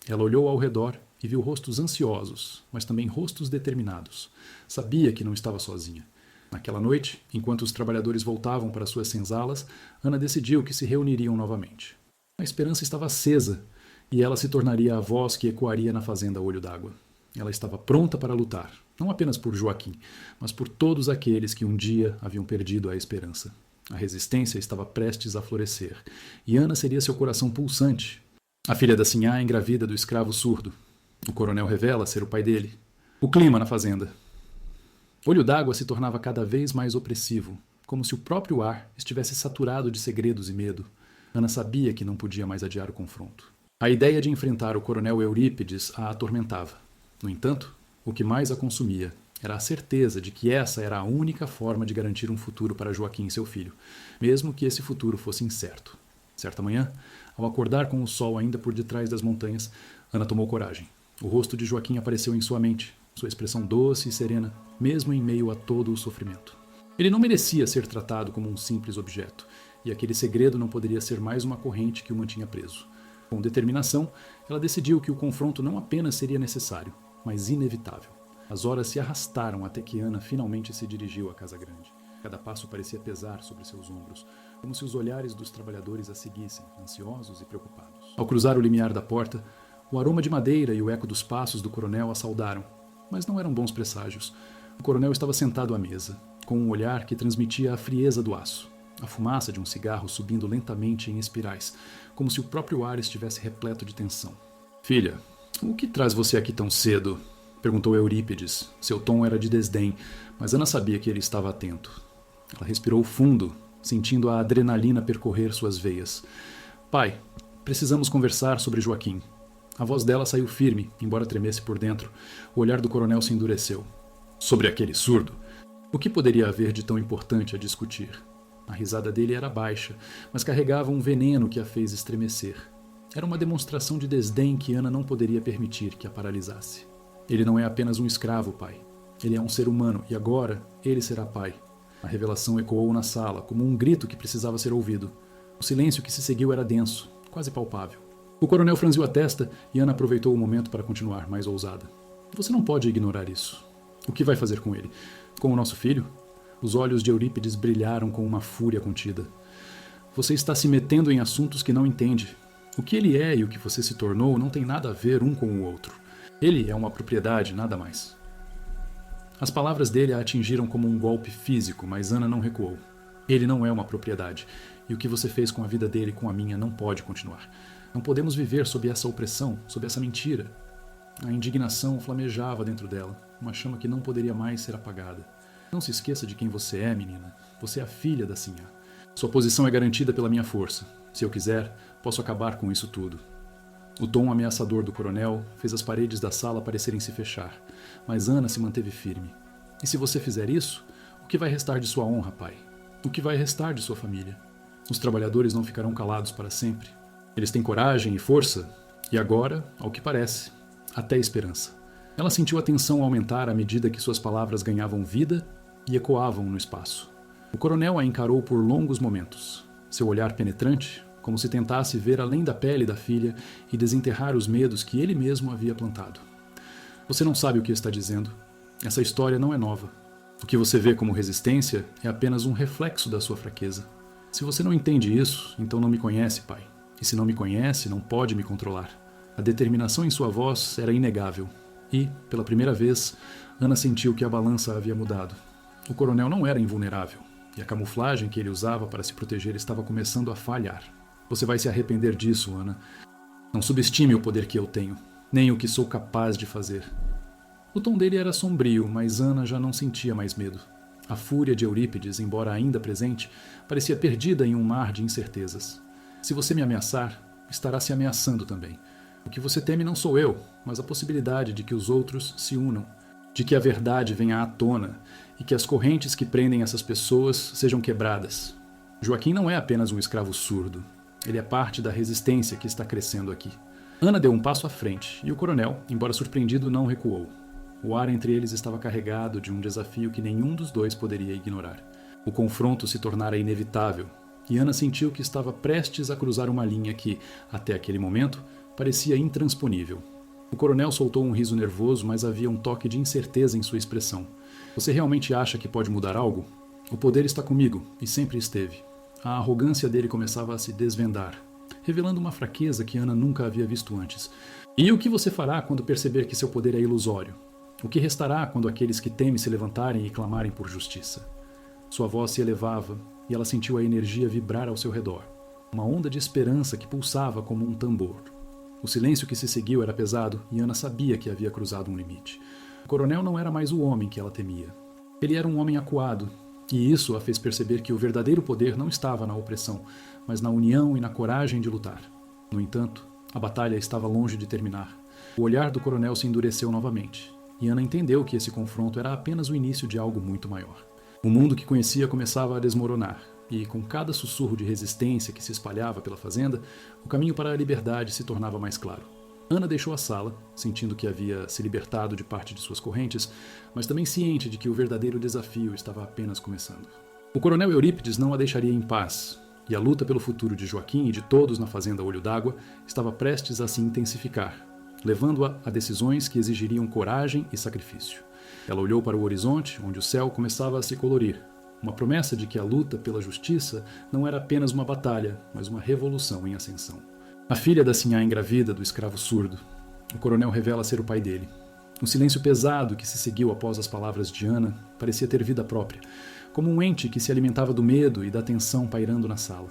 Ela olhou ao redor e viu rostos ansiosos, mas também rostos determinados. Sabia que não estava sozinha. Naquela noite, enquanto os trabalhadores voltavam para suas senzalas, Ana decidiu que se reuniriam novamente. A esperança estava acesa, e ela se tornaria a voz que ecoaria na fazenda Olho d'Água. Ela estava pronta para lutar, não apenas por Joaquim, mas por todos aqueles que um dia haviam perdido a esperança. A resistência estava prestes a florescer, e Ana seria seu coração pulsante. A filha da Sinhá engravida do escravo surdo. O coronel revela ser o pai dele. O clima na fazenda. Olho d'Água se tornava cada vez mais opressivo, como se o próprio ar estivesse saturado de segredos e medo. Ana sabia que não podia mais adiar o confronto. A ideia de enfrentar o coronel Eurípides a atormentava. No entanto, o que mais a consumia era a certeza de que essa era a única forma de garantir um futuro para Joaquim e seu filho, mesmo que esse futuro fosse incerto. Certa manhã, ao acordar com o sol ainda por detrás das montanhas, Ana tomou coragem. O rosto de Joaquim apareceu em sua mente, sua expressão doce e serena, mesmo em meio a todo o sofrimento. Ele não merecia ser tratado como um simples objeto, e aquele segredo não poderia ser mais uma corrente que o mantinha preso. Com determinação, ela decidiu que o confronto não apenas seria necessário, mas inevitável. As horas se arrastaram até que Ana finalmente se dirigiu à casa grande. Cada passo parecia pesar sobre seus ombros, como se os olhares dos trabalhadores a seguissem, ansiosos e preocupados. Ao cruzar o limiar da porta, o aroma de madeira e o eco dos passos do coronel a saudaram, mas não eram bons presságios. O coronel estava sentado à mesa, com um olhar que transmitia a frieza do aço, a fumaça de um cigarro subindo lentamente em espirais, como se o próprio ar estivesse repleto de tensão. Filha, o que traz você aqui tão cedo? Perguntou Eurípides. Seu tom era de desdém, mas Ana sabia que ele estava atento. Ela respirou fundo, sentindo a adrenalina percorrer suas veias. Pai, precisamos conversar sobre Joaquim. A voz dela saiu firme, embora tremesse por dentro. O olhar do coronel se endureceu. Sobre aquele surdo? O que poderia haver de tão importante a discutir? A risada dele era baixa, mas carregava um veneno que a fez estremecer. Era uma demonstração de desdém que Ana não poderia permitir que a paralisasse. Ele não é apenas um escravo, pai. Ele é um ser humano e agora ele será pai. A revelação ecoou na sala, como um grito que precisava ser ouvido. O silêncio que se seguiu era denso, quase palpável. O coronel franziu a testa e Ana aproveitou o momento para continuar, mais ousada. Você não pode ignorar isso. O que vai fazer com ele? Com o nosso filho? Os olhos de Eurípides brilharam com uma fúria contida. Você está se metendo em assuntos que não entende. O que ele é e o que você se tornou não tem nada a ver um com o outro. Ele é uma propriedade, nada mais. As palavras dele a atingiram como um golpe físico, mas Ana não recuou. Ele não é uma propriedade, e o que você fez com a vida dele e com a minha não pode continuar. Não podemos viver sob essa opressão, sob essa mentira. A indignação flamejava dentro dela, uma chama que não poderia mais ser apagada. Não se esqueça de quem você é, menina. Você é a filha da Sinhá. Sua posição é garantida pela minha força. Se eu quiser, posso acabar com isso tudo. O tom ameaçador do coronel fez as paredes da sala parecerem se fechar, mas Ana se manteve firme. E se você fizer isso, o que vai restar de sua honra, pai? O que vai restar de sua família? Os trabalhadores não ficarão calados para sempre. Eles têm coragem e força, e agora, ao que parece, até esperança. Ela sentiu a tensão aumentar à medida que suas palavras ganhavam vida e ecoavam no espaço. O coronel a encarou por longos momentos. Seu olhar penetrante, como se tentasse ver além da pele da filha e desenterrar os medos que ele mesmo havia plantado. Você não sabe o que está dizendo. Essa história não é nova. O que você vê como resistência é apenas um reflexo da sua fraqueza. Se você não entende isso, então não me conhece, pai. E se não me conhece, não pode me controlar. A determinação em sua voz era inegável. E, pela primeira vez, Ana sentiu que a balança havia mudado. O coronel não era invulnerável, e a camuflagem que ele usava para se proteger estava começando a falhar. Você vai se arrepender disso, Ana. Não subestime o poder que eu tenho, nem o que sou capaz de fazer. O tom dele era sombrio, mas Ana já não sentia mais medo. A fúria de Eurípides, embora ainda presente, parecia perdida em um mar de incertezas. Se você me ameaçar, estará se ameaçando também. O que você teme não sou eu, mas a possibilidade de que os outros se unam, de que a verdade venha à tona e que as correntes que prendem essas pessoas sejam quebradas. Joaquim não é apenas um escravo surdo. Ele é parte da resistência que está crescendo aqui. Ana deu um passo à frente e o coronel, embora surpreendido, não recuou. O ar entre eles estava carregado de um desafio que nenhum dos dois poderia ignorar. O confronto se tornara inevitável e Ana sentiu que estava prestes a cruzar uma linha que, até aquele momento, parecia intransponível. O coronel soltou um riso nervoso, mas havia um toque de incerteza em sua expressão. Você realmente acha que pode mudar algo? O poder está comigo, e sempre esteve. A arrogância dele começava a se desvendar, revelando uma fraqueza que Ana nunca havia visto antes. E o que você fará quando perceber que seu poder é ilusório? O que restará quando aqueles que temem se levantarem e clamarem por justiça? Sua voz se elevava, e ela sentiu a energia vibrar ao seu redor. Uma onda de esperança que pulsava como um tambor. O silêncio que se seguiu era pesado e Ana sabia que havia cruzado um limite. O coronel não era mais o homem que ela temia. Ele era um homem acuado, e isso a fez perceber que o verdadeiro poder não estava na opressão, mas na união e na coragem de lutar. No entanto, a batalha estava longe de terminar. O olhar do coronel se endureceu novamente, e Ana entendeu que esse confronto era apenas o início de algo muito maior. O mundo que conhecia começava a desmoronar, e com cada sussurro de resistência que se espalhava pela fazenda, o caminho para a liberdade se tornava mais claro. Ana deixou a sala, sentindo que havia se libertado de parte de suas correntes, mas também ciente de que o verdadeiro desafio estava apenas começando. O coronel Eurípides não a deixaria em paz, e a luta pelo futuro de Joaquim e de todos na fazenda Olho d'Água estava prestes a se intensificar, levando-a a decisões que exigiriam coragem e sacrifício. Ela olhou para o horizonte, onde o céu começava a se colorir, uma promessa de que a luta pela justiça não era apenas uma batalha, mas uma revolução em ascensão. A filha da sinhá engravida do escravo surdo. O coronel revela ser o pai dele. O silêncio pesado que se seguiu após as palavras de Ana parecia ter vida própria, como um ente que se alimentava do medo e da tensão pairando na sala.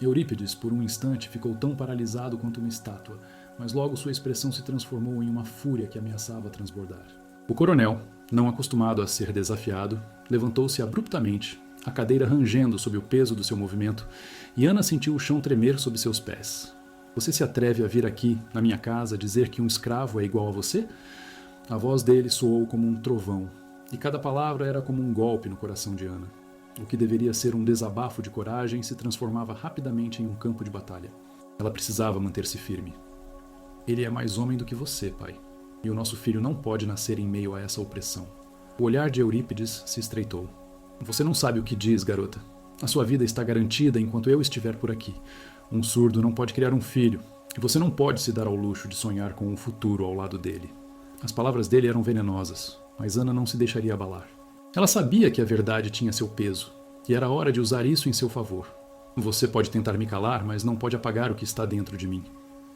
Eurípides, por um instante, ficou tão paralisado quanto uma estátua, mas logo sua expressão se transformou em uma fúria que ameaçava transbordar. O coronel, não acostumado a ser desafiado, levantou-se abruptamente, a cadeira rangendo sob o peso do seu movimento, e Ana sentiu o chão tremer sob seus pés. Você se atreve a vir aqui, na minha casa, dizer que um escravo é igual a você? A voz dele soou como um trovão, e cada palavra era como um golpe no coração de Ana. O que deveria ser um desabafo de coragem se transformava rapidamente em um campo de batalha. Ela precisava manter-se firme. Ele é mais homem do que você, pai. E o nosso filho não pode nascer em meio a essa opressão. O olhar de Eurípides se estreitou. Você não sabe o que diz, garota. A sua vida está garantida enquanto eu estiver por aqui. Um surdo não pode criar um filho, e você não pode se dar ao luxo de sonhar com um futuro ao lado dele. As palavras dele eram venenosas, mas Ana não se deixaria abalar. Ela sabia que a verdade tinha seu peso, e era hora de usar isso em seu favor. Você pode tentar me calar, mas não pode apagar o que está dentro de mim.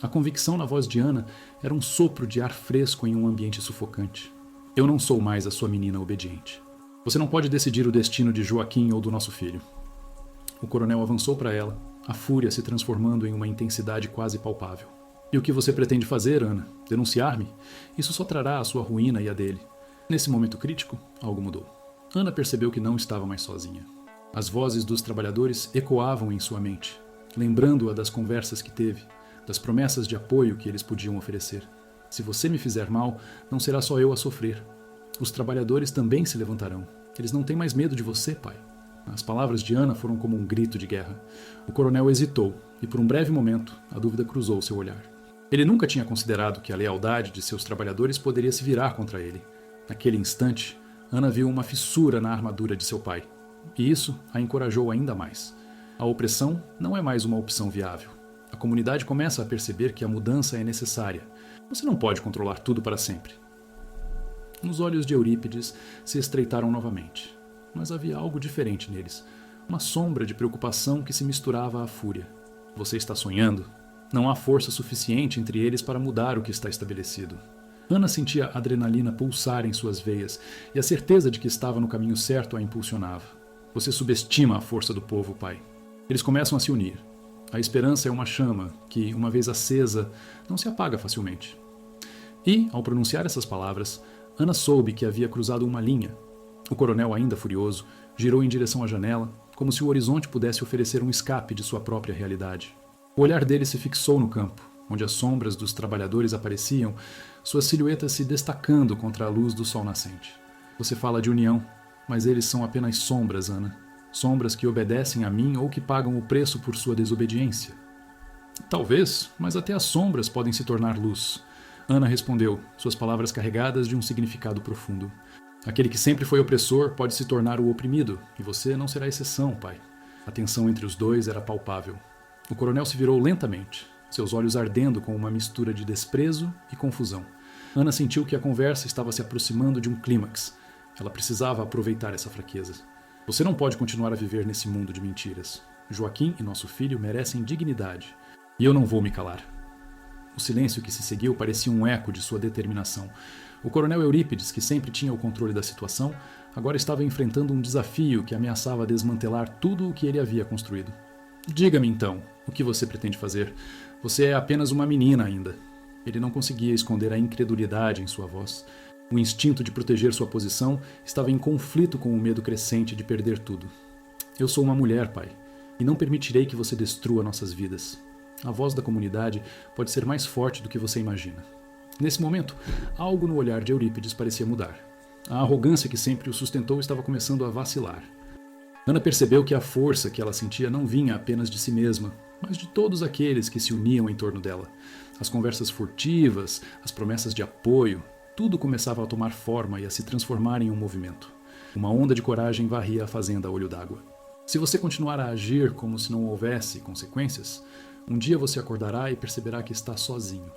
A convicção na voz de Ana era um sopro de ar fresco em um ambiente sufocante. Eu não sou mais a sua menina obediente. Você não pode decidir o destino de Joaquim ou do nosso filho. O coronel avançou para ela, a fúria se transformando em uma intensidade quase palpável. E o que você pretende fazer, Ana? Denunciar-me? Isso só trará a sua ruína e a dele. Nesse momento crítico, algo mudou. Ana percebeu que não estava mais sozinha. As vozes dos trabalhadores ecoavam em sua mente, lembrando-a das conversas que teve, das promessas de apoio que eles podiam oferecer. Se você me fizer mal, não será só eu a sofrer. Os trabalhadores também se levantarão. Eles não têm mais medo de você, pai. As palavras de Ana foram como um grito de guerra. O coronel hesitou, e por um breve momento a dúvida cruzou seu olhar. Ele nunca tinha considerado que a lealdade de seus trabalhadores poderia se virar contra ele. Naquele instante, Ana viu uma fissura na armadura de seu pai, e isso a encorajou ainda mais. A opressão não é mais uma opção viável. A comunidade começa a perceber que a mudança é necessária. Você não pode controlar tudo para sempre. Os olhos de Eurípides se estreitaram novamente, mas havia algo diferente neles, uma sombra de preocupação que se misturava à fúria. Você está sonhando? Não há força suficiente entre eles para mudar o que está estabelecido. Ana sentia a adrenalina pulsar em suas veias e a certeza de que estava no caminho certo a impulsionava. Você subestima a força do povo, pai. Eles começam a se unir. A esperança é uma chama que, uma vez acesa, não se apaga facilmente. E, ao pronunciar essas palavras, Ana soube que havia cruzado uma linha. O coronel, ainda furioso, girou em direção à janela, como se o horizonte pudesse oferecer um escape de sua própria realidade. O olhar dele se fixou no campo, onde as sombras dos trabalhadores apareciam, suas silhuetas se destacando contra a luz do sol nascente. Você fala de união, mas eles são apenas sombras, Ana. Sombras que obedecem a mim ou que pagam o preço por sua desobediência. Talvez, mas até as sombras podem se tornar luz. Ana respondeu, suas palavras carregadas de um significado profundo. Aquele que sempre foi opressor pode se tornar o oprimido, e você não será exceção, pai. A tensão entre os dois era palpável. O coronel se virou lentamente, seus olhos ardendo com uma mistura de desprezo e confusão. Ana sentiu que a conversa estava se aproximando de um clímax. Ela precisava aproveitar essa fraqueza. Você não pode continuar a viver nesse mundo de mentiras. Joaquim e nosso filho merecem dignidade. E eu não vou me calar. O silêncio que se seguiu parecia um eco de sua determinação. O coronel Eurípides, que sempre tinha o controle da situação, agora estava enfrentando um desafio que ameaçava desmantelar tudo o que ele havia construído. Diga-me então, o que você pretende fazer? Você é apenas uma menina ainda. Ele não conseguia esconder a incredulidade em sua voz. O instinto de proteger sua posição estava em conflito com o medo crescente de perder tudo. Eu sou uma mulher, pai, e não permitirei que você destrua nossas vidas. A voz da comunidade pode ser mais forte do que você imagina. Nesse momento, algo no olhar de Eurípides parecia mudar. A arrogância que sempre o sustentou estava começando a vacilar. Ana percebeu que a força que ela sentia não vinha apenas de si mesma, mas de todos aqueles que se uniam em torno dela. As conversas furtivas, as promessas de apoio, tudo começava a tomar forma e a se transformar em um movimento. Uma onda de coragem varria a fazenda a olho d'água. Se você continuar a agir como se não houvesse consequências, um dia você acordará e perceberá que está sozinho.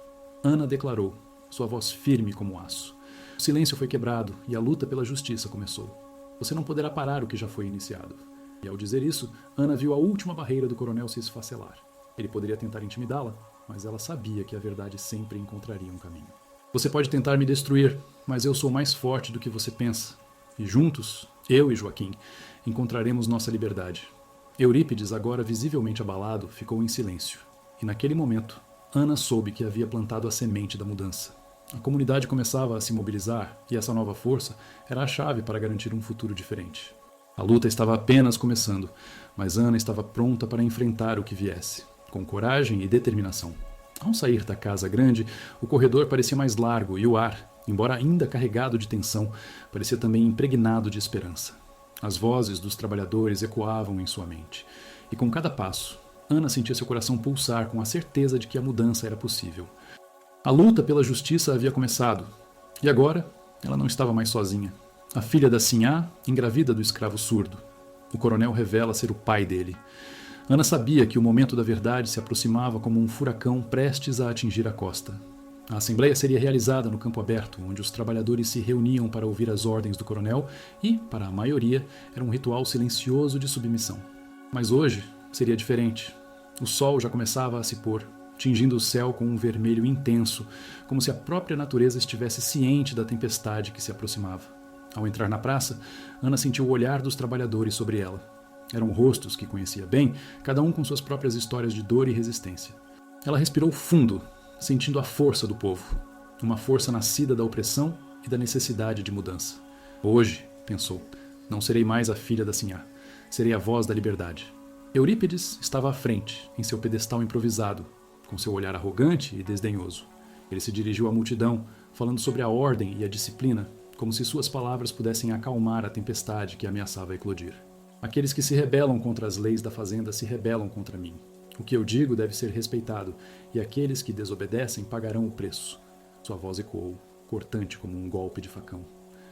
Ana declarou, sua voz firme como aço. O silêncio foi quebrado e a luta pela justiça começou. Você não poderá parar o que já foi iniciado. E ao dizer isso, Ana viu a última barreira do coronel se esfacelar. Ele poderia tentar intimidá-la, mas ela sabia que a verdade sempre encontraria um caminho. Você pode tentar me destruir, mas eu sou mais forte do que você pensa. E juntos, eu e Joaquim, encontraremos nossa liberdade. Eurípides, agora visivelmente abalado, ficou em silêncio. E naquele momento, Ana soube que havia plantado a semente da mudança. A comunidade começava a se mobilizar e essa nova força era a chave para garantir um futuro diferente. A luta estava apenas começando, mas Ana estava pronta para enfrentar o que viesse, com coragem e determinação. Ao sair da casa grande, o corredor parecia mais largo e o ar, embora ainda carregado de tensão, parecia também impregnado de esperança. As vozes dos trabalhadores ecoavam em sua mente, e com cada passo, Ana sentia seu coração pulsar com a certeza de que a mudança era possível. A luta pela justiça havia começado, e agora ela não estava mais sozinha. A filha da Sinhá engravida do escravo surdo. O coronel revela ser o pai dele. Ana sabia que o momento da verdade se aproximava como um furacão prestes a atingir a costa. A assembleia seria realizada no campo aberto, onde os trabalhadores se reuniam para ouvir as ordens do coronel e, para a maioria, era um ritual silencioso de submissão. Mas hoje seria diferente. O sol já começava a se pôr, tingindo o céu com um vermelho intenso, como se a própria natureza estivesse ciente da tempestade que se aproximava. Ao entrar na praça, Ana sentiu o olhar dos trabalhadores sobre ela. Eram rostos que conhecia bem, cada um com suas próprias histórias de dor e resistência. Ela respirou fundo, sentindo a força do povo, uma força nascida da opressão e da necessidade de mudança. Hoje, pensou, não serei mais a filha da Sinhá, serei a voz da liberdade. Eurípides estava à frente, em seu pedestal improvisado, com seu olhar arrogante e desdenhoso. Ele se dirigiu à multidão, falando sobre a ordem e a disciplina, como se suas palavras pudessem acalmar a tempestade que ameaçava eclodir. Aqueles que se rebelam contra as leis da fazenda se rebelam contra mim. O que eu digo deve ser respeitado, e aqueles que desobedecem pagarão o preço. Sua voz ecoou, cortante como um golpe de facão.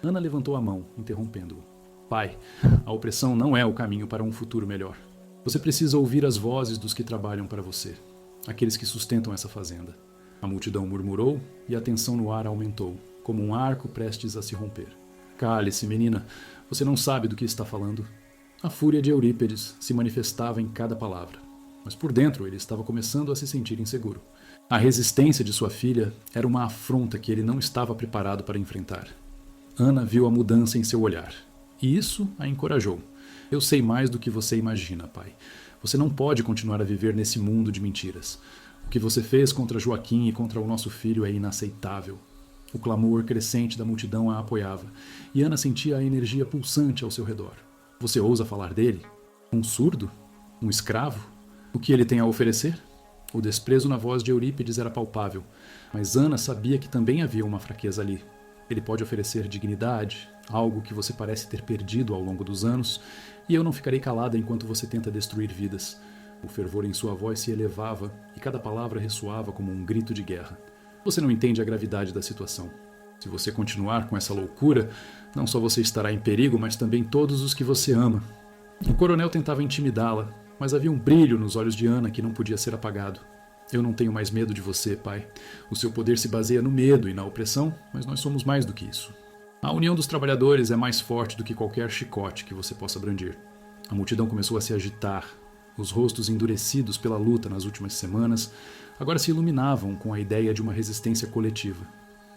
Ana levantou a mão, interrompendo-o. Pai, a opressão não é o caminho para um futuro melhor. Você precisa ouvir as vozes dos que trabalham para você, aqueles que sustentam essa fazenda. A multidão murmurou e a tensão no ar aumentou, como um arco prestes a se romper. Cale-se, menina, você não sabe do que está falando. A fúria de Eurípedes se manifestava em cada palavra, mas por dentro ele estava começando a se sentir inseguro. A resistência de sua filha era uma afronta que ele não estava preparado para enfrentar. Ana viu a mudança em seu olhar, e isso a encorajou. Eu sei mais do que você imagina, pai. Você não pode continuar a viver nesse mundo de mentiras. O que você fez contra Joaquim e contra o nosso filho é inaceitável. O clamor crescente da multidão a apoiava, e Ana sentia a energia pulsante ao seu redor. Você ousa falar dele? Um surdo? Um escravo? O que ele tem a oferecer? O desprezo na voz de Eurípides era palpável, mas Ana sabia que também havia uma fraqueza ali. Ele pode oferecer dignidade, algo que você parece ter perdido ao longo dos anos, e eu não ficarei calada enquanto você tenta destruir vidas. O fervor em sua voz se elevava e cada palavra ressoava como um grito de guerra. Você não entende a gravidade da situação. Se você continuar com essa loucura, não só você estará em perigo, mas também todos os que você ama. O coronel tentava intimidá-la, mas havia um brilho nos olhos de Ana que não podia ser apagado. Eu não tenho mais medo de você, pai. O seu poder se baseia no medo e na opressão, mas nós somos mais do que isso. A união dos trabalhadores é mais forte do que qualquer chicote que você possa brandir. A multidão começou a se agitar. Os rostos endurecidos pela luta nas últimas semanas agora se iluminavam com a ideia de uma resistência coletiva.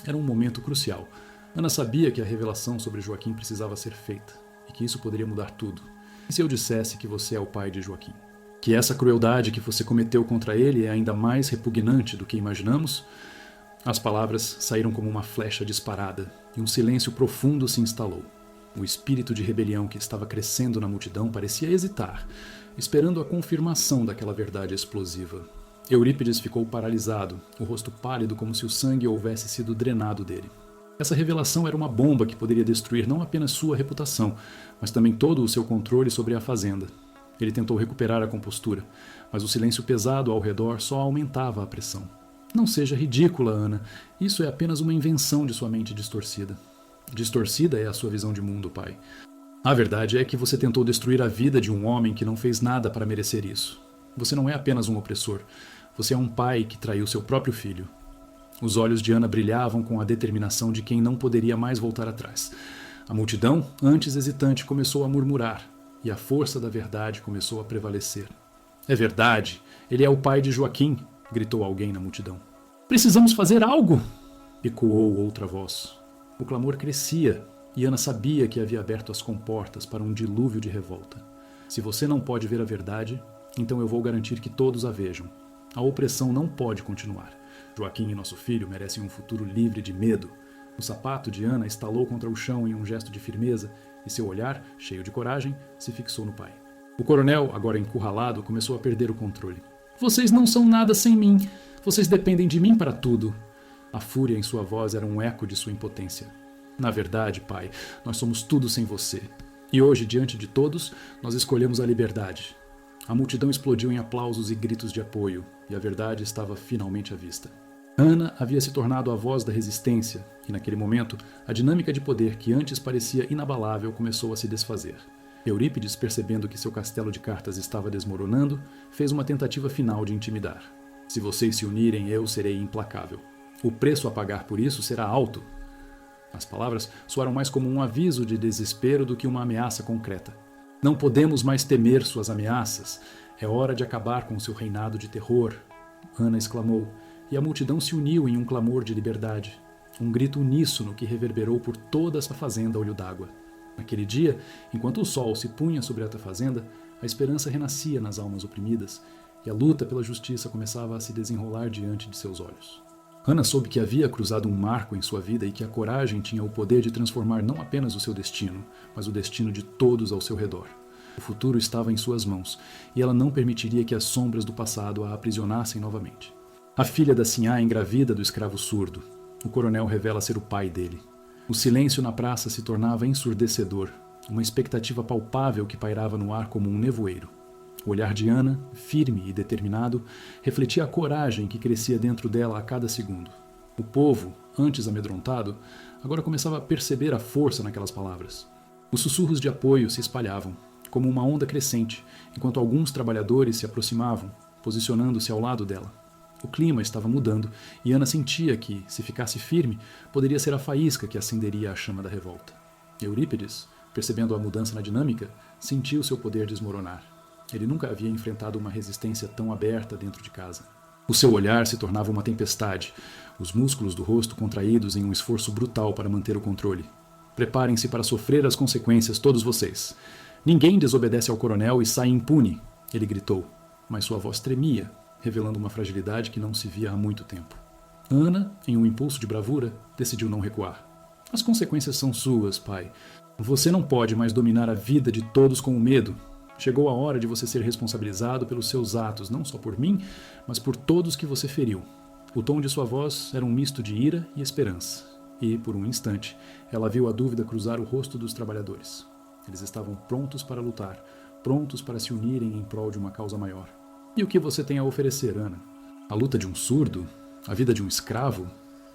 Era um momento crucial. Ana sabia que a revelação sobre Joaquim precisava ser feita e que isso poderia mudar tudo. E se eu dissesse que você é o pai de Joaquim? Que essa crueldade que você cometeu contra ele é ainda mais repugnante do que imaginamos? As palavras saíram como uma flecha disparada e um silêncio profundo se instalou. O espírito de rebelião que estava crescendo na multidão parecia hesitar, esperando a confirmação daquela verdade explosiva. Eurípides ficou paralisado, o rosto pálido como se o sangue houvesse sido drenado dele. Essa revelação era uma bomba que poderia destruir não apenas sua reputação, mas também todo o seu controle sobre a fazenda. Ele tentou recuperar a compostura, mas o silêncio pesado ao redor só aumentava a pressão. Não seja ridícula, Ana. Isso é apenas uma invenção de sua mente distorcida. Distorcida é a sua visão de mundo, pai. A verdade é que você tentou destruir a vida de um homem que não fez nada para merecer isso. Você não é apenas um opressor. Você é um pai que traiu seu próprio filho. Os olhos de Ana brilhavam com a determinação de quem não poderia mais voltar atrás. A multidão, antes hesitante, começou a murmurar, e a força da verdade começou a prevalecer. É verdade, ele é o pai de Joaquim, gritou alguém na multidão. Precisamos fazer algo! Ecoou outra voz. O clamor crescia, e Ana sabia que havia aberto as comportas para um dilúvio de revolta. Se você não pode ver a verdade, então eu vou garantir que todos a vejam. A opressão não pode continuar. Joaquim e nosso filho merecem um futuro livre de medo. O sapato de Ana estalou contra o chão em um gesto de firmeza, e seu olhar, cheio de coragem, se fixou no pai. O coronel, agora encurralado, começou a perder o controle. Vocês não são nada sem mim. Vocês dependem de mim para tudo. A fúria em sua voz era um eco de sua impotência. Na verdade, pai, nós somos tudo sem você. E hoje, diante de todos, nós escolhemos a liberdade. A multidão explodiu em aplausos e gritos de apoio, e a verdade estava finalmente à vista. Ana havia se tornado a voz da resistência, e naquele momento, a dinâmica de poder que antes parecia inabalável começou a se desfazer. Eurípides, percebendo que seu castelo de cartas estava desmoronando, fez uma tentativa final de intimidar. Se vocês se unirem, eu serei implacável. O preço a pagar por isso será alto. As palavras soaram mais como um aviso de desespero do que uma ameaça concreta. Não podemos mais temer suas ameaças. É hora de acabar com seu reinado de terror. Ana exclamou, e a multidão se uniu em um clamor de liberdade. Um grito uníssono que reverberou por toda essa fazenda Olho d'Água. Naquele dia, enquanto o sol se punha sobre a fazenda, a esperança renascia nas almas oprimidas, e a luta pela justiça começava a se desenrolar diante de seus olhos. Ana soube que havia cruzado um marco em sua vida e que a coragem tinha o poder de transformar não apenas o seu destino, mas o destino de todos ao seu redor. O futuro estava em suas mãos, e ela não permitiria que as sombras do passado a aprisionassem novamente. A filha da Sinhá engravida do escravo surdo. O coronel revela ser o pai dele. O silêncio na praça se tornava ensurdecedor, uma expectativa palpável que pairava no ar como um nevoeiro. O olhar de Ana, firme e determinado, refletia a coragem que crescia dentro dela a cada segundo. O povo, antes amedrontado, agora começava a perceber a força naquelas palavras. Os sussurros de apoio se espalhavam, como uma onda crescente, enquanto alguns trabalhadores se aproximavam, posicionando-se ao lado dela. O clima estava mudando e Ana sentia que, se ficasse firme, poderia ser a faísca que acenderia a chama da revolta. Eurípides, percebendo a mudança na dinâmica, sentiu seu poder desmoronar. Ele nunca havia enfrentado uma resistência tão aberta dentro de casa. O seu olhar se tornava uma tempestade, os músculos do rosto contraídos em um esforço brutal para manter o controle. Preparem-se para sofrer as consequências, todos vocês. Ninguém desobedece ao coronel e sai impune, ele gritou, mas sua voz tremia, revelando uma fragilidade que não se via há muito tempo. Ana, em um impulso de bravura, decidiu não recuar. As consequências são suas, pai. Você não pode mais dominar a vida de todos com o medo. Chegou a hora de você ser responsabilizado pelos seus atos, não só por mim, mas por todos que você feriu. O tom de sua voz era um misto de ira e esperança. E, por um instante, ela viu a dúvida cruzar o rosto dos trabalhadores. Eles estavam prontos para lutar, prontos para se unirem em prol de uma causa maior. E o que você tem a oferecer, Ana? A luta de um surdo? A vida de um escravo?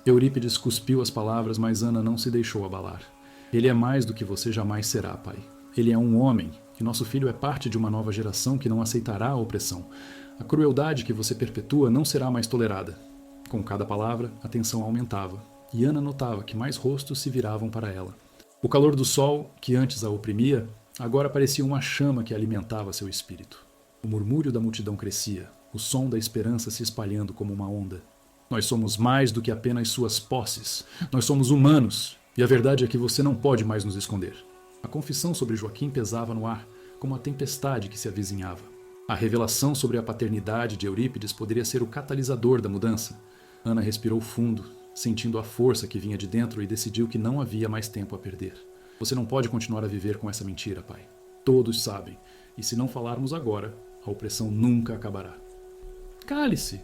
Eurípides cuspiu as palavras, mas Ana não se deixou abalar. Ele é mais do que você jamais será, pai. Ele é um homem, e nosso filho é parte de uma nova geração que não aceitará a opressão. A crueldade que você perpetua não será mais tolerada. Com cada palavra, a tensão aumentava, e Ana notava que mais rostos se viravam para ela. O calor do sol, que antes a oprimia, agora parecia uma chama que alimentava seu espírito. O murmúrio da multidão crescia, o som da esperança se espalhando como uma onda. Nós somos mais do que apenas suas posses. Nós somos humanos, e a verdade é que você não pode mais nos esconder. A confissão sobre Joaquim pesava no ar, como a tempestade que se avizinhava. A revelação sobre a paternidade de Eurípides poderia ser o catalisador da mudança. Ana respirou fundo, sentindo a força que vinha de dentro e decidiu que não havia mais tempo a perder. Você não pode continuar a viver com essa mentira, pai. Todos sabem, e se não falarmos agora, a opressão nunca acabará. Cale-se!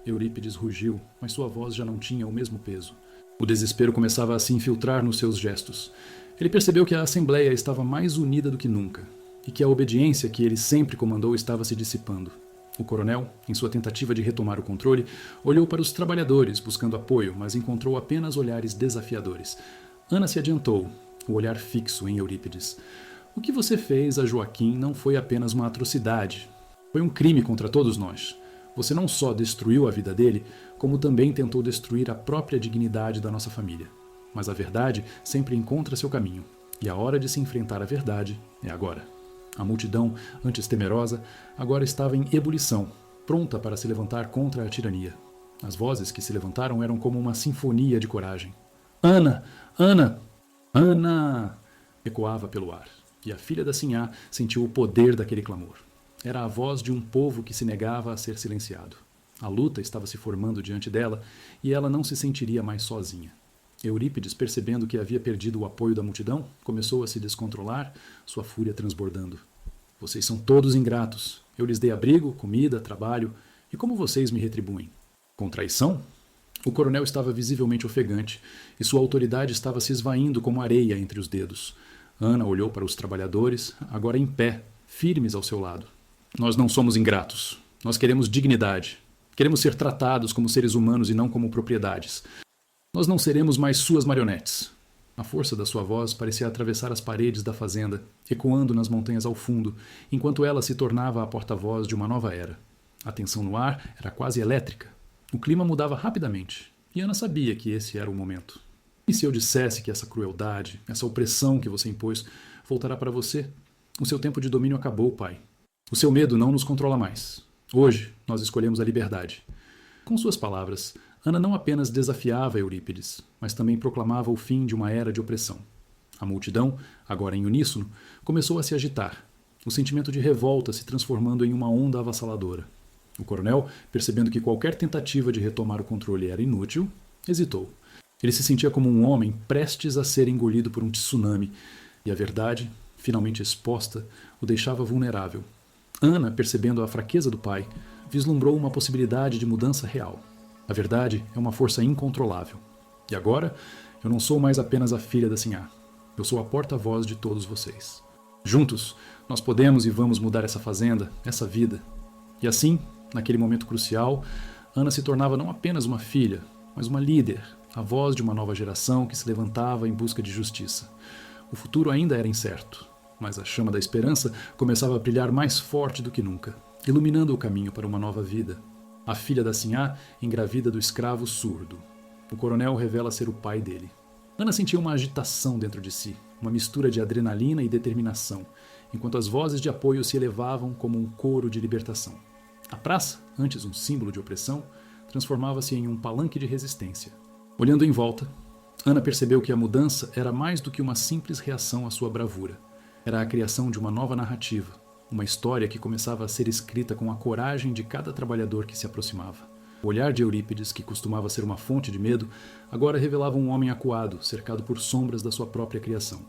Eurípides rugiu, mas sua voz já não tinha o mesmo peso. O desespero começava a se infiltrar nos seus gestos. Ele percebeu que a Assembleia estava mais unida do que nunca, e que a obediência que ele sempre comandou estava se dissipando. O coronel, em sua tentativa de retomar o controle, olhou para os trabalhadores buscando apoio, mas encontrou apenas olhares desafiadores. Ana se adiantou, o olhar fixo em Eurípides. O que você fez a Joaquim não foi apenas uma atrocidade. Foi um crime contra todos nós. Você não só destruiu a vida dele, como também tentou destruir a própria dignidade da nossa família. Mas a verdade sempre encontra seu caminho, e a hora de se enfrentar à verdade é agora. A multidão, antes temerosa, agora estava em ebulição, pronta para se levantar contra a tirania. As vozes que se levantaram eram como uma sinfonia de coragem. Ana! Ana! Ana! Ecoava pelo ar, e a filha da Sinhá sentiu o poder daquele clamor. Era a voz de um povo que se negava a ser silenciado. A luta estava se formando diante dela, e ela não se sentiria mais sozinha. Eurípides, percebendo que havia perdido o apoio da multidão, começou a se descontrolar, sua fúria transbordando. Vocês são todos ingratos. Eu lhes dei abrigo, comida, trabalho. E como vocês me retribuem? Com traição? O coronel estava visivelmente ofegante, e sua autoridade estava se esvaindo como areia entre os dedos. Ana olhou para os trabalhadores, agora em pé, firmes ao seu lado. Nós não somos ingratos. Nós queremos dignidade. Queremos ser tratados como seres humanos e não como propriedades. Nós não seremos mais suas marionetes. A força da sua voz parecia atravessar as paredes da fazenda, ecoando nas montanhas ao fundo, enquanto ela se tornava a porta-voz de uma nova era. A tensão no ar era quase elétrica. O clima mudava rapidamente, e Ana sabia que esse era o momento. E se eu dissesse que essa crueldade, essa opressão que você impôs, voltará para você? O seu tempo de domínio acabou, pai. O seu medo não nos controla mais. Hoje, nós escolhemos a liberdade. Com suas palavras, Ana não apenas desafiava Eurípides, mas também proclamava o fim de uma era de opressão. A multidão, agora em uníssono, começou a se agitar, o sentimento de revolta se transformando em uma onda avassaladora. O coronel, percebendo que qualquer tentativa de retomar o controle era inútil, hesitou. Ele se sentia como um homem prestes a ser engolido por um tsunami, e a verdade, finalmente exposta, o deixava vulnerável. Ana, percebendo a fraqueza do pai, vislumbrou uma possibilidade de mudança real. A verdade é uma força incontrolável. E agora, eu não sou mais apenas a filha da Sinhá. Eu sou a porta-voz de todos vocês. Juntos, nós podemos e vamos mudar essa fazenda, essa vida. E assim, naquele momento crucial, Ana se tornava não apenas uma filha, mas uma líder, a voz de uma nova geração que se levantava em busca de justiça. O futuro ainda era incerto, mas a chama da esperança começava a brilhar mais forte do que nunca, iluminando o caminho para uma nova vida. A filha da Sinhá engravida do escravo surdo. O coronel revela ser o pai dele. Ana sentia uma agitação dentro de si, uma mistura de adrenalina e determinação, enquanto as vozes de apoio se elevavam como um coro de libertação. A praça, antes um símbolo de opressão, transformava-se em um palanque de resistência. Olhando em volta, Ana percebeu que a mudança era mais do que uma simples reação à sua bravura. Era a criação de uma nova narrativa, uma história que começava a ser escrita com a coragem de cada trabalhador que se aproximava. O olhar de Eurípides, que costumava ser uma fonte de medo, agora revelava um homem acuado, cercado por sombras da sua própria criação.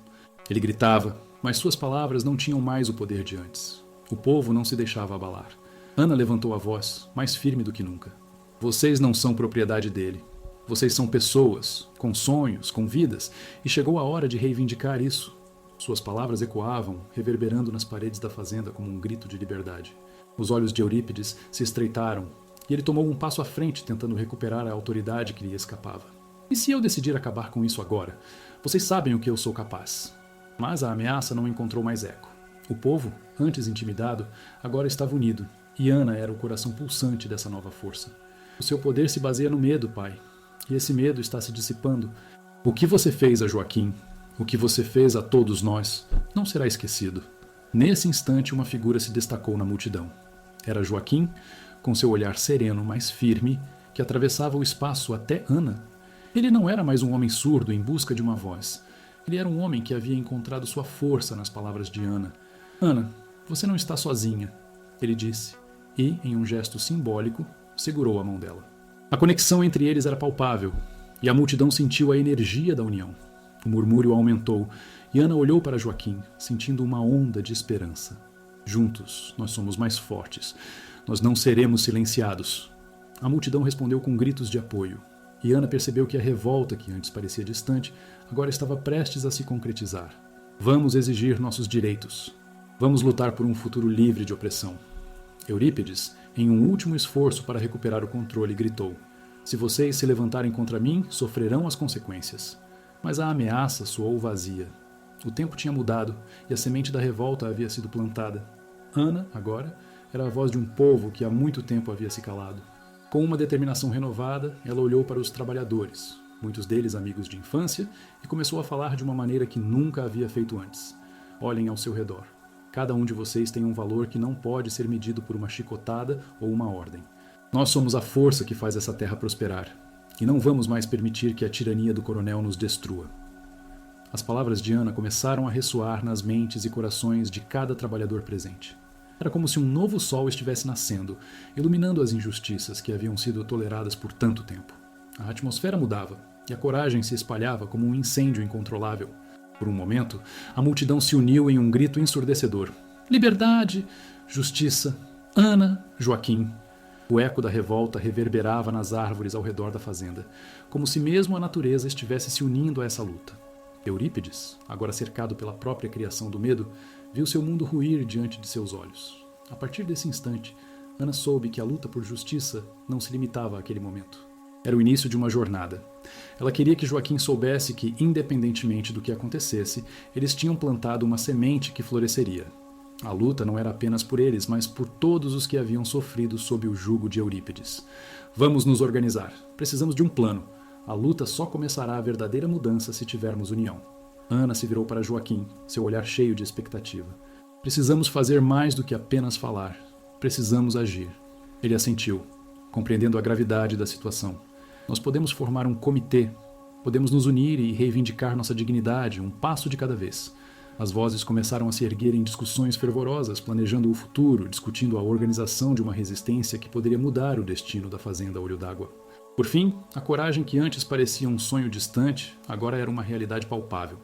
Ele gritava, mas suas palavras não tinham mais o poder de antes. O povo não se deixava abalar. Ana levantou a voz, mais firme do que nunca. Vocês não são propriedade dele. Vocês são pessoas, com sonhos, com vidas, e chegou a hora de reivindicar isso. Suas palavras ecoavam, reverberando nas paredes da fazenda como um grito de liberdade. Os olhos de Eurípides se estreitaram, e ele tomou um passo à frente, tentando recuperar a autoridade que lhe escapava. E se eu decidir acabar com isso agora? Vocês sabem o que eu sou capaz. Mas a ameaça não encontrou mais eco. O povo, antes intimidado, agora estava unido, e Ana era o coração pulsante dessa nova força. O seu poder se baseia no medo, pai, e esse medo está se dissipando. O que você fez a Joaquim, o que você fez a todos nós, não será esquecido. Nesse instante, uma figura se destacou na multidão. Era Joaquim, com seu olhar sereno, mas firme, que atravessava o espaço até Ana. Ele não era mais um homem surdo em busca de uma voz. Ele era um homem que havia encontrado sua força nas palavras de Ana. Ana, você não está sozinha, ele disse, e, em um gesto simbólico, segurou a mão dela. A conexão entre eles era palpável, e a multidão sentiu a energia da união. O murmúrio aumentou, e Ana olhou para Joaquim, sentindo uma onda de esperança. Juntos, nós somos mais fortes. Nós não seremos silenciados. A multidão respondeu com gritos de apoio, e Ana percebeu que a revolta, que antes parecia distante, agora estava prestes a se concretizar. Vamos exigir nossos direitos. Vamos lutar por um futuro livre de opressão. Eurípides, em um último esforço para recuperar o controle, gritou: se vocês se levantarem contra mim, sofrerão as consequências. Mas a ameaça soou vazia. O tempo tinha mudado e a semente da revolta havia sido plantada. Ana, agora, era a voz de um povo que há muito tempo havia se calado. Com uma determinação renovada, ela olhou para os trabalhadores, muitos deles amigos de infância, e começou a falar de uma maneira que nunca havia feito antes. Olhem ao seu redor. Cada um de vocês tem um valor que não pode ser medido por uma chicotada ou uma ordem. Nós somos a força que faz essa terra prosperar, e não vamos mais permitir que a tirania do coronel nos destrua. As palavras de Ana começaram a ressoar nas mentes e corações de cada trabalhador presente. Era como se um novo sol estivesse nascendo, iluminando as injustiças que haviam sido toleradas por tanto tempo. A atmosfera mudava, e a coragem se espalhava como um incêndio incontrolável. Por um momento, a multidão se uniu em um grito ensurdecedor. Liberdade! Justiça! Ana! Joaquim! O eco da revolta reverberava nas árvores ao redor da fazenda, como se mesmo a natureza estivesse se unindo a essa luta. Eurípides, agora cercado pela própria criação do medo, viu seu mundo ruir diante de seus olhos. A partir desse instante, Ana soube que a luta por justiça não se limitava àquele momento. Era o início de uma jornada. Ela queria que Joaquim soubesse que, independentemente do que acontecesse, eles tinham plantado uma semente que floresceria. A luta não era apenas por eles, mas por todos os que haviam sofrido sob o jugo de Eurípides. Vamos nos organizar. Precisamos de um plano. A luta só começará a verdadeira mudança se tivermos união. Ana se virou para Joaquim, seu olhar cheio de expectativa. Precisamos fazer mais do que apenas falar. Precisamos agir. Ele assentiu, compreendendo a gravidade da situação. Nós podemos formar um comitê. Podemos nos unir e reivindicar nossa dignidade, um passo de cada vez. As vozes começaram a se erguer em discussões fervorosas, planejando o futuro, discutindo a organização de uma resistência que poderia mudar o destino da fazenda Olho d'Água. Por fim, a coragem que antes parecia um sonho distante, agora era uma realidade palpável.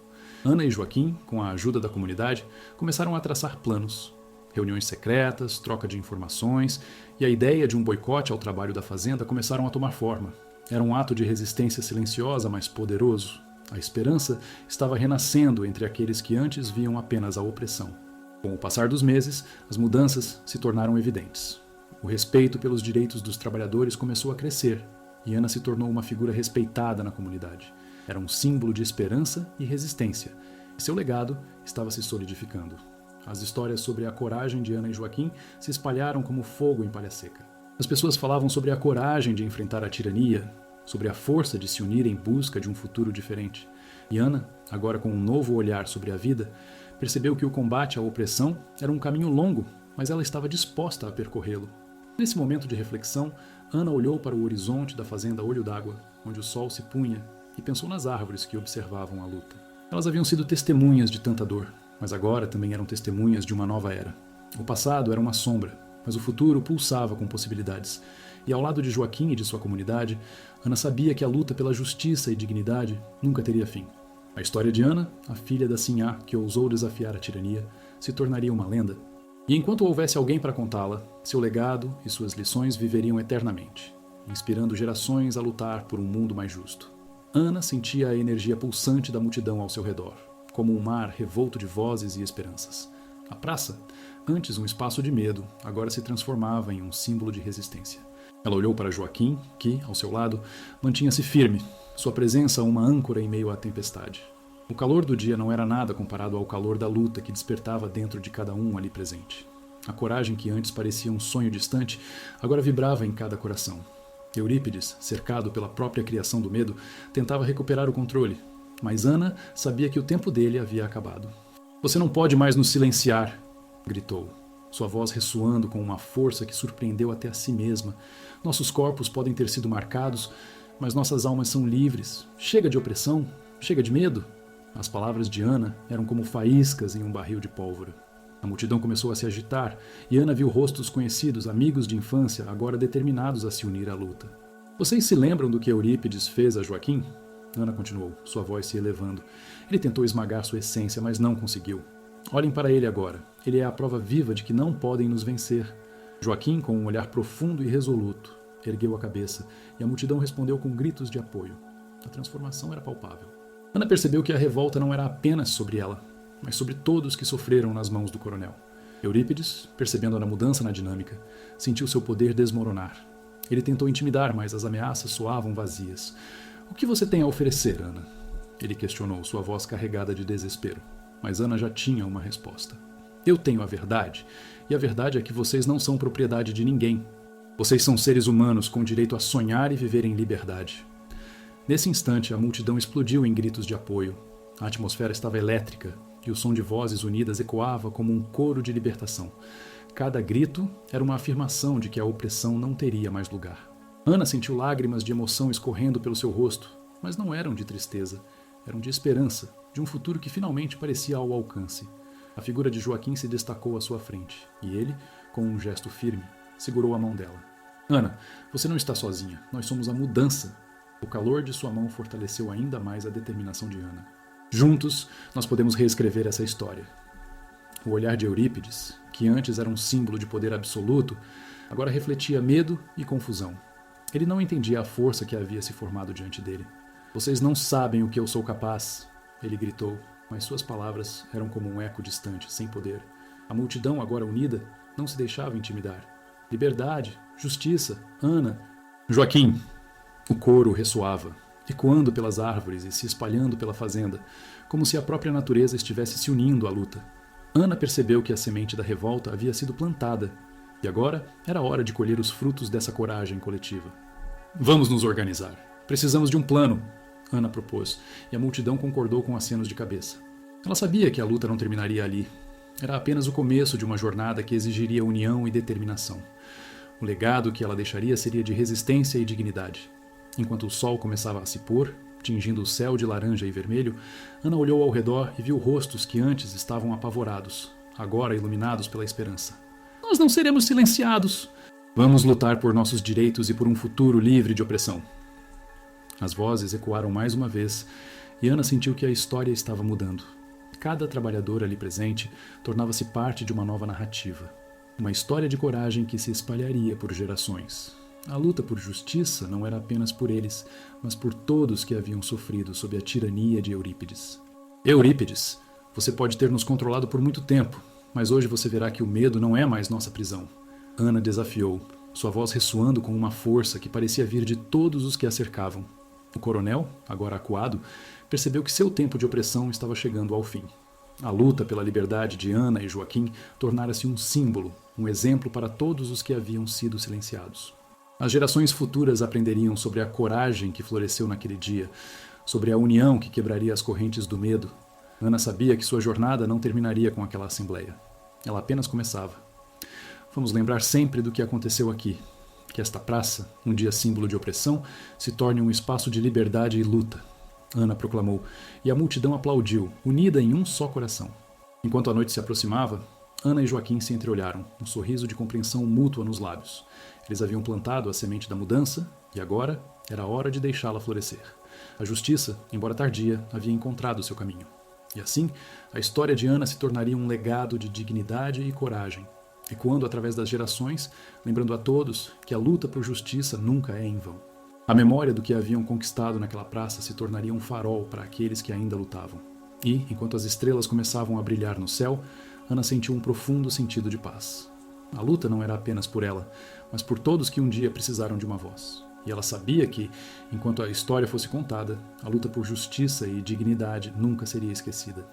Ana e Joaquim, com a ajuda da comunidade, começaram a traçar planos. Reuniões secretas, troca de informações e a ideia de um boicote ao trabalho da fazenda começaram a tomar forma. Era um ato de resistência silenciosa, mas poderoso. A esperança estava renascendo entre aqueles que antes viam apenas a opressão. Com o passar dos meses, as mudanças se tornaram evidentes. O respeito pelos direitos dos trabalhadores começou a crescer, e Ana se tornou uma figura respeitada na comunidade. Era um símbolo de esperança e resistência, e seu legado estava se solidificando. As histórias sobre a coragem de Ana e Joaquim se espalharam como fogo em palha seca. As pessoas falavam sobre a coragem de enfrentar a tirania, sobre a força de se unir em busca de um futuro diferente. E Ana, agora com um novo olhar sobre a vida, percebeu que o combate à opressão era um caminho longo, mas ela estava disposta a percorrê-lo. Nesse momento de reflexão, Ana olhou para o horizonte da fazenda Olho d'Água, onde o sol se punha, e pensou nas árvores que observavam a luta. Elas haviam sido testemunhas de tanta dor, mas agora também eram testemunhas de uma nova era. O passado era uma sombra, mas o futuro pulsava com possibilidades. E ao lado de Joaquim e de sua comunidade, Ana sabia que a luta pela justiça e dignidade nunca teria fim. A história de Ana, a filha da Sinhá que ousou desafiar a tirania, se tornaria uma lenda. E enquanto houvesse alguém para contá-la, seu legado e suas lições viveriam eternamente, inspirando gerações a lutar por um mundo mais justo. Ana sentia a energia pulsante da multidão ao seu redor, como um mar revolto de vozes e esperanças. A praça, antes um espaço de medo, agora se transformava em um símbolo de resistência. Ela olhou para Joaquim, que, ao seu lado, mantinha-se firme, sua presença uma âncora em meio à tempestade. O calor do dia não era nada comparado ao calor da luta que despertava dentro de cada um ali presente. A coragem que antes parecia um sonho distante, agora vibrava em cada coração. Eurípides, cercado pela própria criação do medo, tentava recuperar o controle, mas Ana sabia que o tempo dele havia acabado. "Você não pode mais nos silenciar", gritou, sua voz ressoando com uma força que surpreendeu até a si mesma. "Nossos corpos podem ter sido marcados, mas nossas almas são livres. Chega de opressão, chega de medo." As palavras de Ana eram como faíscas em um barril de pólvora. A multidão começou a se agitar, e Ana viu rostos conhecidos, amigos de infância, agora determinados a se unir à luta. "Vocês se lembram do que Eurípides fez a Joaquim?" Ana continuou, sua voz se elevando. "Ele tentou esmagar sua essência, mas não conseguiu. Olhem para ele agora. Ele é a prova viva de que não podem nos vencer." Joaquim, com um olhar profundo e resoluto, ergueu a cabeça, e a multidão respondeu com gritos de apoio. A transformação era palpável. Ana percebeu que a revolta não era apenas sobre ela, mas sobre todos que sofreram nas mãos do coronel. Eurípides, percebendo a mudança na dinâmica, sentiu seu poder desmoronar. Ele tentou intimidar, mas as ameaças soavam vazias. "O que você tem a oferecer, Ana?" Ele questionou, sua voz carregada de desespero. Mas Ana já tinha uma resposta. "Eu tenho a verdade, e a verdade é que vocês não são propriedade de ninguém. Vocês são seres humanos com direito a sonhar e viver em liberdade." Nesse instante, a multidão explodiu em gritos de apoio. A atmosfera estava elétrica, e o som de vozes unidas ecoava como um coro de libertação. Cada grito era uma afirmação de que a opressão não teria mais lugar. Ana sentiu lágrimas de emoção escorrendo pelo seu rosto, mas não eram de tristeza, eram de esperança, de um futuro que finalmente parecia ao alcance. A figura de Joaquim se destacou à sua frente, e ele, com um gesto firme, segurou a mão dela. "Ana, você não está sozinha, nós somos a mudança." O calor de sua mão fortaleceu ainda mais a determinação de Ana. "Juntos, nós podemos reescrever essa história." O olhar de Eurípides, que antes era um símbolo de poder absoluto, agora refletia medo e confusão. Ele não entendia a força que havia se formado diante dele. "Vocês não sabem o que eu sou capaz", ele gritou, mas suas palavras eram como um eco distante, sem poder. A multidão, agora unida, não se deixava intimidar. "Liberdade, justiça, Ana." "Joaquim!" O coro ressoava, ecoando pelas árvores e se espalhando pela fazenda, como se a própria natureza estivesse se unindo à luta. Ana percebeu que a semente da revolta havia sido plantada, e agora era hora de colher os frutos dessa coragem coletiva. "Vamos nos organizar. Precisamos de um plano", Ana propôs, e a multidão concordou com acenos de cabeça. Ela sabia que a luta não terminaria ali. Era apenas o começo de uma jornada que exigiria união e determinação. O legado que ela deixaria seria de resistência e dignidade. Enquanto o sol começava a se pôr, tingindo o céu de laranja e vermelho, Ana olhou ao redor e viu rostos que antes estavam apavorados, agora iluminados pela esperança. "Nós não seremos silenciados. Vamos lutar por nossos direitos e por um futuro livre de opressão." As vozes ecoaram mais uma vez, e Ana sentiu que a história estava mudando. Cada trabalhador ali presente tornava-se parte de uma nova narrativa. Uma história de coragem que se espalharia por gerações. A luta por justiça não era apenas por eles, mas por todos que haviam sofrido sob a tirania de Eurípides. Eurípides, você pode ter nos controlado por muito tempo, mas hoje você verá que o medo não é mais nossa prisão. Ana desafiou, sua voz ressoando com uma força que parecia vir de todos os que a cercavam. O coronel, agora acuado, percebeu que seu tempo de opressão estava chegando ao fim. A luta pela liberdade de Ana e Joaquim tornara-se um símbolo, um exemplo para todos os que haviam sido silenciados. As gerações futuras aprenderiam sobre a coragem que floresceu naquele dia, sobre a união que quebraria as correntes do medo. Ana sabia que sua jornada não terminaria com aquela assembleia. Ela apenas começava. Vamos lembrar sempre do que aconteceu aqui, que esta praça, um dia símbolo de opressão, se torne um espaço de liberdade e luta. Ana proclamou, e a multidão aplaudiu, unida em um só coração. Enquanto a noite se aproximava, Ana e Joaquim se entreolharam, um sorriso de compreensão mútua nos lábios. Eles haviam plantado a semente da mudança e agora era a hora de deixá-la florescer. A justiça, embora tardia, havia encontrado seu caminho. E assim, a história de Ana se tornaria um legado de dignidade e coragem, ecoando através das gerações, lembrando a todos que a luta por justiça nunca é em vão. A memória do que haviam conquistado naquela praça se tornaria um farol para aqueles que ainda lutavam. E, enquanto as estrelas começavam a brilhar no céu, Ana sentiu um profundo sentido de paz. A luta não era apenas por ela, mas por todos que um dia precisaram de uma voz. E ela sabia que, enquanto a história fosse contada, a luta por justiça e dignidade nunca seria esquecida.